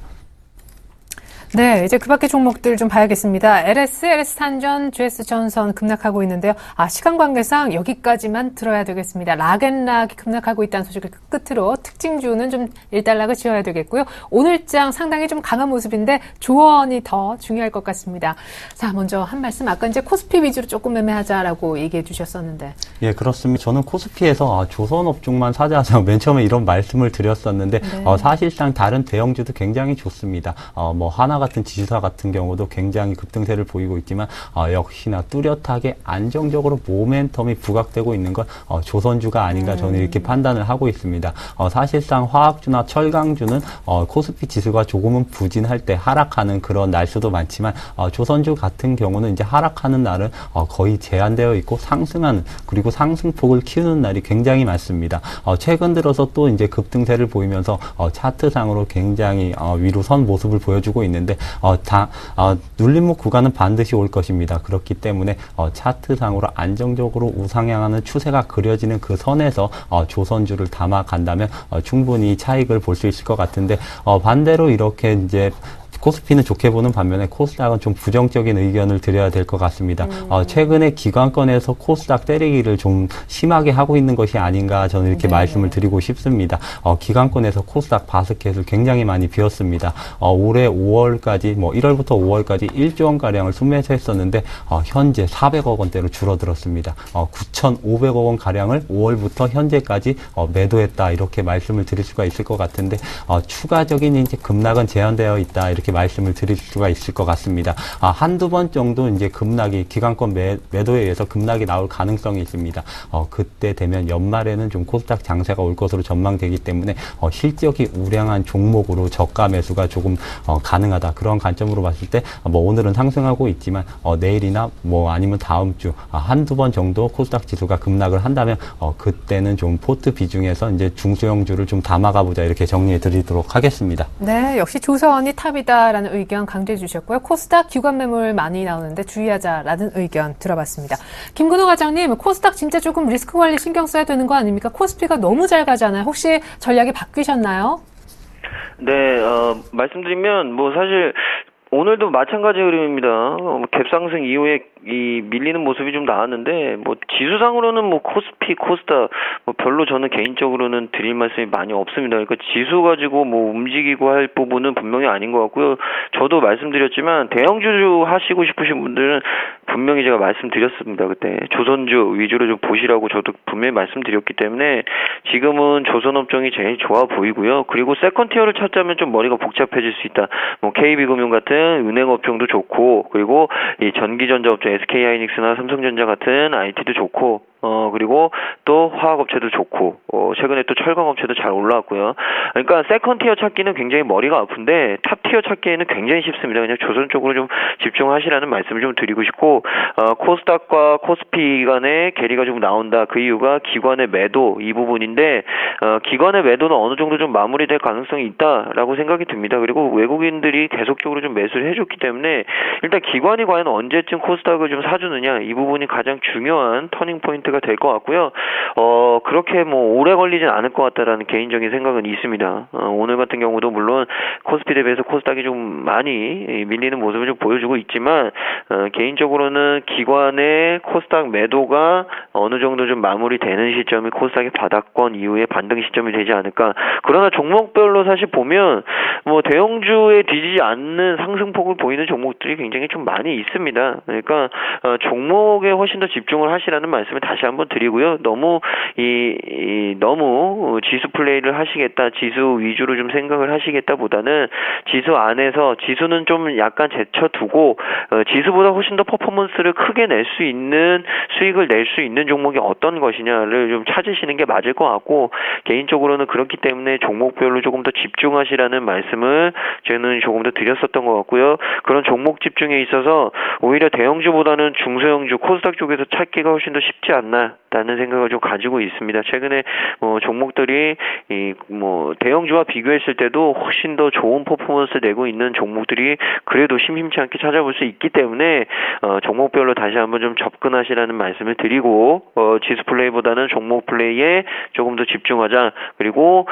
네, 이제 그 밖의 종목들 좀 봐야겠습니다. LS탄전, GS전선 급락하고 있는데요. 시간 관계상 여기까지만 들어야 되겠습니다. 락앤락이 급락하고 있다는 소식을 끝으로 특징주는 좀 일단락을 지어야 되겠고요. 오늘장 상당히 좀 강한 모습인데 조언이 더 중요할 것 같습니다. 자, 먼저 한 말씀. 아까 이제 코스피 위주로 조금 매매하자라고 얘기해 주셨었는데. 예, 그렇습니다. 저는 코스피에서 조선업종만 사자하자고 맨 처음에 이런 말씀을 드렸었는데 네. 사실상 다른 대형주도 굉장히 좋습니다. 뭐 하나 같은 지주사 같은 경우도 굉장히 급등세를 보이고 있지만 역시나 뚜렷하게 안정적으로 모멘텀이 부각되고 있는 건 조선주가 아닌가 저는 이렇게 판단을 하고 있습니다. 사실상 화학주나 철강주는 코스피 지수가 조금은 부진할 때 하락하는 그런 날수도 많지만 조선주 같은 경우는 이제 하락하는 날은 거의 제한되어 있고 상승하는 그리고 상승폭을 키우는 날이 굉장히 많습니다. 최근 들어서 또 이제 급등세를 보이면서 차트상으로 굉장히 위로 선 모습을 보여주고 있는데 눌림목 구간은 반드시 올 것입니다. 그렇기 때문에 차트상으로 안정적으로 우상향하는 추세가 그려지는 그 선에서 조선주를 담아간다면 충분히 차익을 볼 수 있을 것 같은데 반대로 이렇게 이제 코스피는 좋게 보는 반면에 코스닥은 좀 부정적인 의견을 드려야 될 것 같습니다. 최근에 기관권에서 코스닥 때리기를 좀 심하게 하고 있는 것이 아닌가 저는 이렇게 말씀을 드리고 싶습니다. 기관권에서 코스닥 바스켓을 굉장히 많이 비웠습니다. 올해 5월까지 1월부터 5월까지 1조 원가량을 순매수했었는데 현재 400억 원대로 줄어들었습니다. 9,500억 원 가량을 5월부터 현재까지 매도했다 이렇게 말씀을 드릴 수가 있을 것 같은데 추가적인 이제 급락은 제한되어 있다 이렇게 말씀을 드릴 수가 있을 것 같습니다. 한두 번 정도 이제 급락이 기관권 매도에 의해서 급락이 나올 가능성이 있습니다. 그때 되면 연말에는 좀 코스닥 장세가 올 것으로 전망되기 때문에 실적이 우량한 종목으로 저가 매수가 조금 가능하다. 그런 관점으로 봤을 때 오늘은 상승하고 있지만 내일이나 아니면 다음 주 한두 번 정도 코스닥 지수가 급락을 한다면 그때는 좀 포트 비중에서 이제 중소형주를 좀 담아가 보자 이렇게 정리해 드리도록 하겠습니다. 네, 역시 조선이 탑이다라는 의견 강조해 주셨고요. 코스닥 기관 매물 많이 나오는데 주의하자라는 의견 들어봤습니다. 김근호 과장님, 코스닥 진짜 조금 리스크 관리 신경 써야 되는 거 아닙니까? 코스피가 너무 잘 가잖아요. 혹시 전략이 바뀌셨나요? 네, 말씀드리면 사실 오늘도 마찬가지 흐름입니다. 갭상승 이후에 이 밀리는 모습이 좀 나왔는데 지수상으로는 코스피, 코스닥 별로 저는 개인적으로는 드릴 말씀이 많이 없습니다. 그러니까 지수 가지고 움직이고 할 부분은 분명히 아닌 것 같고요. 저도 말씀드렸지만 대형주 하시고 싶으신 분들은 분명히 제가 말씀드렸습니다. 그때 조선주 위주로 좀 보시라고 저도 분명히 말씀드렸기 때문에 지금은 조선업종이 제일 좋아 보이고요. 그리고 세컨티어를 찾자면 좀 머리가 복잡해질 수 있다. KB금융 같은 은행업종도 좋고 그리고 이 전기전자업종 SK하이닉스나 삼성전자 같은 IT도 좋고 그리고 또 화학업체도 좋고 최근에 또 철강업체도 잘 올라왔고요. 그러니까 세컨티어 찾기는 굉장히 머리가 아픈데 탑티어 찾기에는 굉장히 쉽습니다. 그냥 조선 쪽으로 좀 집중하시라는 말씀을 좀 드리고 싶고 코스닥과 코스피 간의 괴리가 좀 나온다. 그 이유가 기관의 매도 이 부분인데 기관의 매도는 어느 정도 좀 마무리될 가능성이 있다라고 생각이 듭니다. 그리고 외국인들이 계속적으로 좀 매수를 해줬기 때문에 일단 기관이 과연 언제쯤 코스닥을 좀 사주느냐 이 부분이 가장 중요한 터닝 포인트가 될 것 같고요. 그렇게 오래 걸리진 않을 것 같다라는 개인적인 생각은 있습니다. 오늘 같은 경우도 물론 코스피 대비해서 코스닥이 좀 많이 밀리는 모습을 좀 보여주고 있지만 개인적으로는 기관의 코스닥 매도가 어느 정도 좀 마무리되는 시점이 코스닥의 바닥권 이후에 반등 시점이 되지 않을까. 그러나 종목별로 사실 보면 대형주에 뒤지지 않는 상승폭을 보이는 종목들이 굉장히 좀 많이 있습니다. 그러니까 종목에 훨씬 더 집중을 하시라는 말씀을 다시 한번 드리고요. 너무 너무 지수 플레이를 하시겠다, 지수 위주로 좀 생각을 하시겠다보다는 지수 안에서 지수는 좀 약간 제쳐두고 지수보다 훨씬 더 퍼포먼스를 크게 낼 수 있는 수익을 낼 수 있는 종목이 어떤 것이냐를 좀 찾으시는 게 맞을 것 같고 개인적으로는 그렇기 때문에 종목별로 조금 더 집중하시라는 말씀을 저는 조금 더 드렸었던 것 같고요. 그런 종목 집중에 있어서 오히려 대형주보다는 중소형주 코스닥 쪽에서 찾기가 훨씬 더 쉽지 않나. 않나라는 생각을 좀 가지고 있습니다. 최근에 종목들이 대형주와 비교했을 때도 훨씬 더 좋은 퍼포먼스 내고 있는 종목들이 그래도 심심치 않게 찾아볼 수 있기 때문에 종목별로 다시 한번 좀 접근하시라는 말씀을 드리고 지수 플레이보다는 종목 플레이에 조금 더 집중하자. 그리고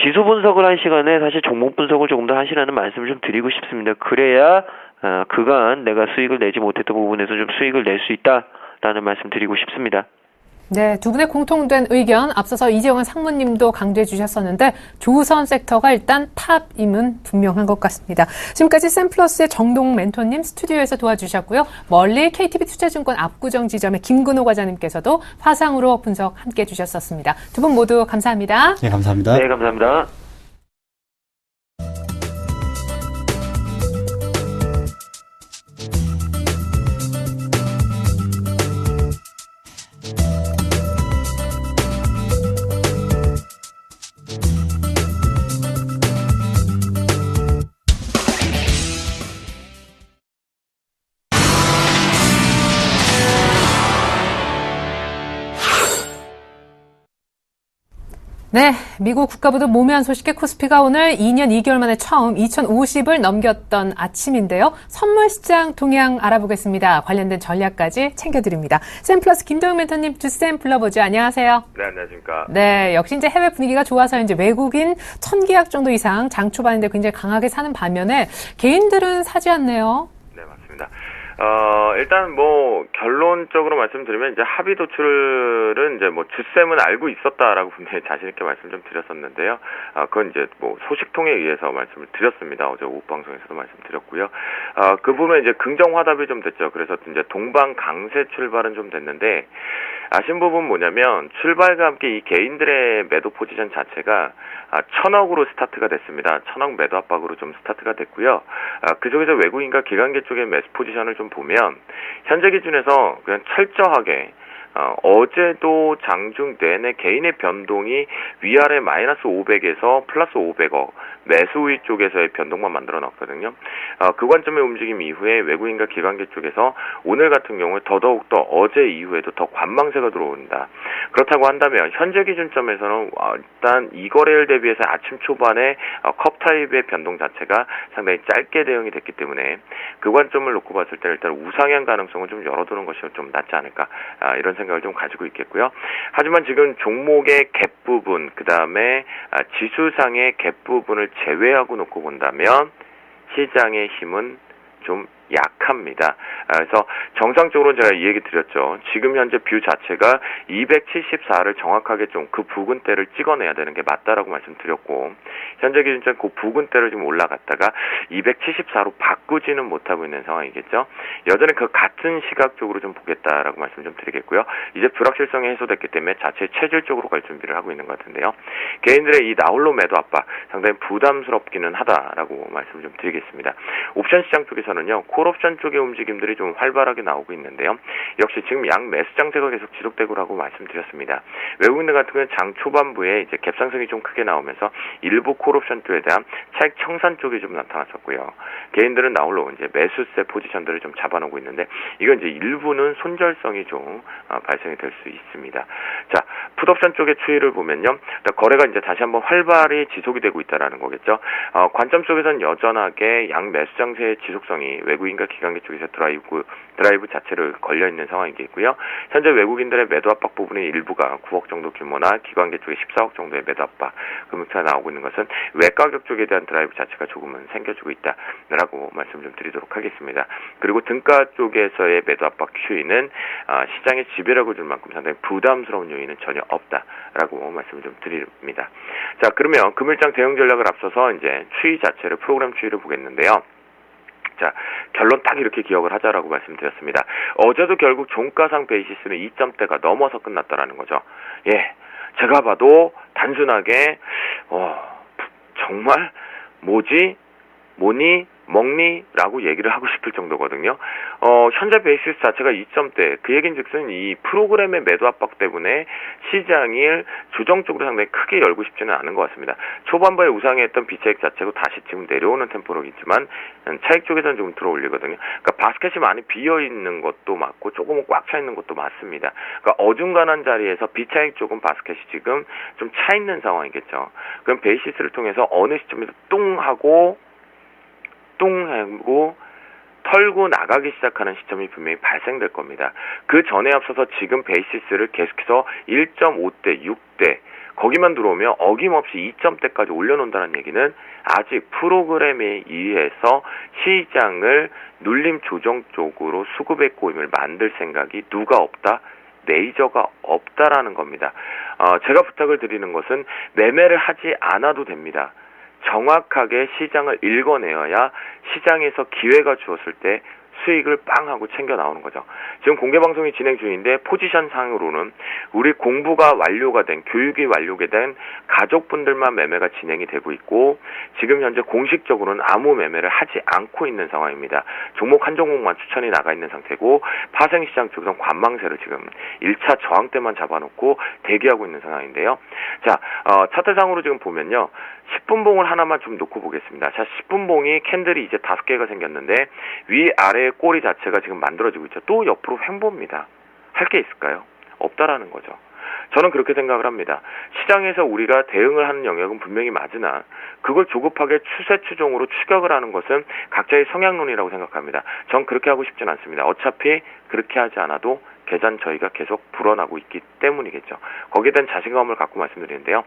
지수 분석을 할 시간에 사실 종목 분석을 조금 더 하시라는 말씀을 좀 드리고 싶습니다. 그래야 그간 내가 수익을 내지 못했던 부분에서 좀 수익을 낼 수 있다라는 말씀 드리고 싶습니다. 네, 두 분의 공통된 의견 앞서서 이재원 상무님도 강조해 주셨었는데 조선 섹터가 일단 탑임은 분명한 것 같습니다. 지금까지 샘플러스의 정동 멘토님 스튜디오에서 도와주셨고요. 멀리 KTB 투자증권 압구정 지점의 김근호 과장님께서도 화상으로 분석 함께 해주셨었습니다. 두 분 모두 감사합니다. 네, 감사합니다. 네, 감사합니다. 네, 미국 국가부도 모면 소식에 코스피가 오늘 2년 2개월 만에 처음 2050을 넘겼던 아침인데요. 선물 시장 동향 알아보겠습니다. 관련된 전략까지 챙겨드립니다. 샘플러스 김동영 멘토님 주쌤 불러보죠. 안녕하세요. 네, 안녕하십니까. 네, 역시 이제 해외 분위기가 좋아서 이제 외국인 1000계약 정도 이상 장 초반인데 굉장히 강하게 사는 반면에 개인들은 사지 않네요. 네, 맞습니다. 일단 결론적으로 말씀드리면 이제 합의 도출은 이제 주쌤은 알고 있었다라고 분명히 자신있게 말씀 좀 드렸었는데요. 그건 이제 소식통에 의해서 말씀을 드렸습니다. 어제 오후 방송에서도 말씀드렸고요. 그 부분에 이제 긍정 화답이 좀 됐죠. 그래서 이제 동방 강세 출발은 좀 됐는데, 아쉬운 부분 뭐냐면 출발과 함께 이 개인들의 매도 포지션 자체가 1000억으로 스타트가 됐습니다. 1000억 매도 압박으로 좀 스타트가 됐고요. 그쪽에서 외국인과 기관계 쪽의 매수 포지션을 좀 보면 현재 기준에서 그냥 철저하게 어제도 장중 내내 개인의 변동이 위아래 마이너스 500에서 플러스 500억 매수 우위 쪽에서의 변동만 만들어 놨거든요. 그 관점의 움직임 이후에 외국인과 기관계 쪽에서 오늘 같은 경우에 더더욱더 어제 이후에도 더 관망세가 들어온다. 그렇다고 한다면 현재 기준점에서는 일단 이 거래일 대비해서 아침 초반에 컵 타입의 변동 자체가 상당히 짧게 대응이 됐기 때문에 그 관점을 놓고 봤을 때 일단 우상향 가능성을 좀 열어두는 것이 좀 낫지 않을까, 이런 생각을 좀 가지고 있겠고요. 하지만 지금 종목의 갭 부분, 그 다음에 지수상의 갭 부분을 제외하고 놓고 본다면 시장의 힘은 좀 약합니다. 그래서 정상적으로 제가 이 얘기 드렸죠. 지금 현재 뷰 자체가 274를 정확하게 좀 그 부근대를 찍어내야 되는 게 맞다라고 말씀드렸고, 현재 기준점 그 부근대를 좀 올라갔다가 274로 바꾸지는 못하고 있는 상황이겠죠. 여전히 그 같은 시각적으로 좀 보겠다라고 말씀 좀 드리겠고요. 이제 불확실성이 해소됐기 때문에 자체 체질적으로 갈 준비를 하고 있는 것 같은데요. 개인들의 이 나홀로 매도 압박 상당히 부담스럽기는 하다라고 말씀 좀 드리겠습니다. 옵션 시장 쪽에서는요, 콜옵션 쪽의 움직임들이 좀 활발하게 나오고 있는데요. 역시 지금 양 매수 장세가 계속 지속되고라고 말씀드렸습니다. 외국인들 같은 경우는 장 초반부에 이제 갭상승이 좀 크게 나오면서 일부 콜옵션 쪽에 대한 차익 청산 쪽이 좀 나타났었고요. 개인들은 나홀로 이제 매수세 포지션들을 좀 잡아놓고 있는데, 이건 이제 일부는 손절성이 좀 발생이 될 수 있습니다. 자, 풋옵션 쪽의 추이를 보면요, 거래가 이제 다시 한번 활발히 지속이 되고 있다라는 거겠죠. 관점 쪽에서는 여전하게 양 매수 장세의 지속성이 외국인과 기관계 쪽에서 드라이브 자체를 걸려 있는 상황이겠고요. 현재 외국인들의 매도 압박 부분의 일부가 9억 정도 규모나 기관계 쪽에 14억 정도의 매도 압박 금액차가 나오고 있는 것은 외가격 쪽에 대한 드라이브 자체가 조금은 생겨주고 있다라고 말씀 좀 드리도록 하겠습니다. 그리고 등가 쪽에서의 매도 압박 추이는 시장에 지배력을 줄 만큼 상당히 부담스러운 요인은 전혀 없다라고 말씀을 좀 드립니다. 자, 그러면 금일장 대응 전략을 앞서서 이제 추이 자체를, 프로그램 추이를 보겠는데요. 자, 결론 딱 이렇게 기억을 하자라고 말씀드렸습니다. 어제도 결국 종가상 베이시스는 2점대가 넘어서 끝났다라는 거죠. 예, 제가 봐도 단순하게 정말 뭐지? 뭐니? 먹니?라고 얘기를 하고 싶을 정도거든요. 현재 베이시스 자체가 2점대, 그 얘긴즉슨 이 프로그램의 매도 압박 때문에 시장을 조정 쪽으로 상당히 크게 열고 싶지는 않은 것 같습니다. 초반부에 우상했던 비차익 자체고 다시 지금 내려오는 템포로겠지만 차익 쪽에서는 좀 들어올리거든요. 그러니까 바스켓이 많이 비어 있는 것도 맞고 조금은 꽉 차 있는 것도 맞습니다. 그러니까 어중간한 자리에서 비차익 쪽은 바스켓이 지금 좀 차 있는 상황이겠죠. 그럼 베이시스를 통해서 어느 시점에서 똥 하고 털고 나가기 시작하는 시점이 분명히 발생될 겁니다. 그 전에 앞서서 지금 베이시스를 계속해서 1.5대, 6대 거기만 들어오면 어김없이 2점대까지 올려놓는다는 얘기는 아직 프로그램에 의해서 시장을 눌림 조정 쪽으로 수급의 꼬임을 만들 생각이 누가 없다? 메이저가 없다라는 겁니다. 제가 부탁을 드리는 것은 매매를 하지 않아도 됩니다. 정확하게 시장을 읽어내어야 시장에서 기회가 주었을 때 수익을 빵 하고 챙겨 나오는 거죠. 지금 공개방송이 진행 중인데 포지션 상으로는 우리 공부가 완료가 된, 교육이 완료가 된 가족분들만 매매가 진행이 되고 있고 지금 현재 공식적으로는 아무 매매를 하지 않고 있는 상황입니다. 종목 한 종목만 추천이 나가 있는 상태고 파생시장 쪽에서는 관망세를 지금 1차 저항대만 잡아놓고 대기하고 있는 상황인데요. 자, 차트상으로 지금 보면요. 10분봉을 하나만 좀 놓고 보겠습니다. 자, 10분봉이 캔들이 이제 5개가 생겼는데 위아래의 꼬리 자체가 지금 만들어지고 있죠. 또 옆으로 횡보입니다. 할 게 있을까요? 없다라는 거죠. 저는 그렇게 생각을 합니다. 시장에서 우리가 대응을 하는 영역은 분명히 맞으나 그걸 조급하게 추세 추종으로 추격을 하는 것은 각자의 성향론이라고 생각합니다. 전 그렇게 하고 싶진 않습니다. 어차피 그렇게 하지 않아도 계산 저희가 계속 불어나고 있기 때문이겠죠. 거기에 대한 자신감을 갖고 말씀드리는데요.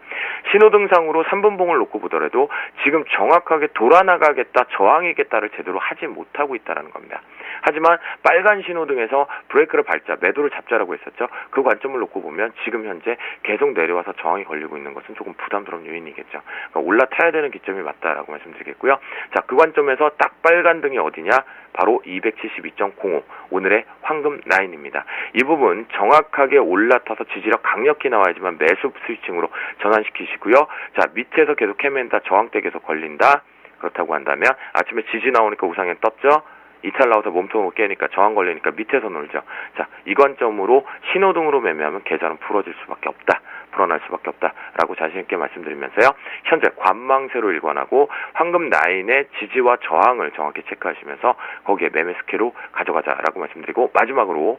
신호등상으로 3분봉을 놓고 보더라도 지금 정확하게 돌아나가겠다, 저항이겠다를 제대로 하지 못하고 있다는 겁니다. 하지만 빨간 신호등에서 브레이크를 밟자, 매도를 잡자라고 했었죠. 그 관점을 놓고 보면 지금 현재 계속 내려와서 저항이 걸리고 있는 것은 조금 부담스러운 요인이겠죠. 그러니까 올라타야 되는 기점이 맞다라고 말씀드리겠고요. 자, 그 관점에서 딱 빨간 등이 어디냐? 바로 272.05 오늘의 황금 라인입니다. 이 부분 정확하게 올라타서 지지력 강력히 나와야지만 매수 스위칭으로 전환시키시고요. 자, 밑에서 계속 헤맨다, 저항대 계속 걸린다. 그렇다고 한다면 아침에 지지 나오니까 우상향 떴죠. 이탈 나와서 몸통으로 깨니까 저항 걸리니까 밑에서 놀죠. 자, 이 관점으로 신호등으로 매매하면 계좌는 풀어질 수밖에 없다. 불어날 수밖에 없다라고 자신있게 말씀드리면서요. 현재 관망세로 일관하고 황금 라인의 지지와 저항을 정확히 체크하시면서 거기에 매매 스킬로 가져가자라고 말씀드리고 마지막으로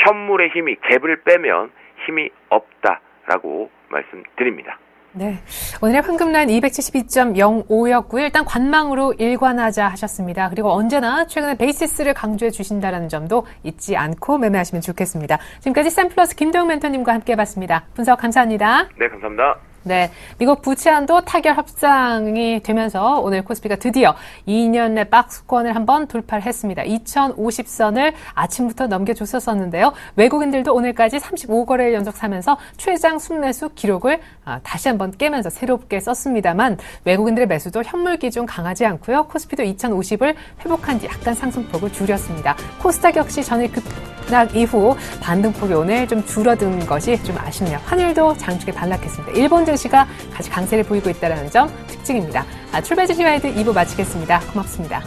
현물의 힘이 갭을 빼면 힘이 없다라고 말씀드립니다. 네. 오늘의 황금라인 272.05였고요. 일단 관망으로 일관하자 하셨습니다. 그리고 언제나 최근에 베이시스를 강조해 주신다는 점도 잊지 않고 매매하시면 좋겠습니다. 지금까지 샘플러스 김도영 멘토님과 함께 해봤습니다. 분석 감사합니다. 네, 감사합니다. 네, 미국 부채한도 타결 협상이 되면서 오늘 코스피가 드디어 2년 내 박스권을 한번 돌파를 했습니다. 2050선을 아침부터 넘겨줬었는데요. 외국인들도 오늘까지 35거래일 연속 사면서 최장 순매수 기록을 다시 한번 깨면서 새롭게 썼습니다만 외국인들의 매수도 현물 기준 강하지 않고요. 코스피도 2050을 회복한 뒤 약간 상승폭을 줄였습니다. 코스닥 역시 전일 급락 이후 반등폭이 오늘 좀 줄어든 것이 좀 아쉽네요. 환율도 장중에 반락했습니다. 일본 증시가 같이 강세를 보이고 있다는 점 특징입니다. 출발 증시 와이드 2부 마치겠습니다. 고맙습니다.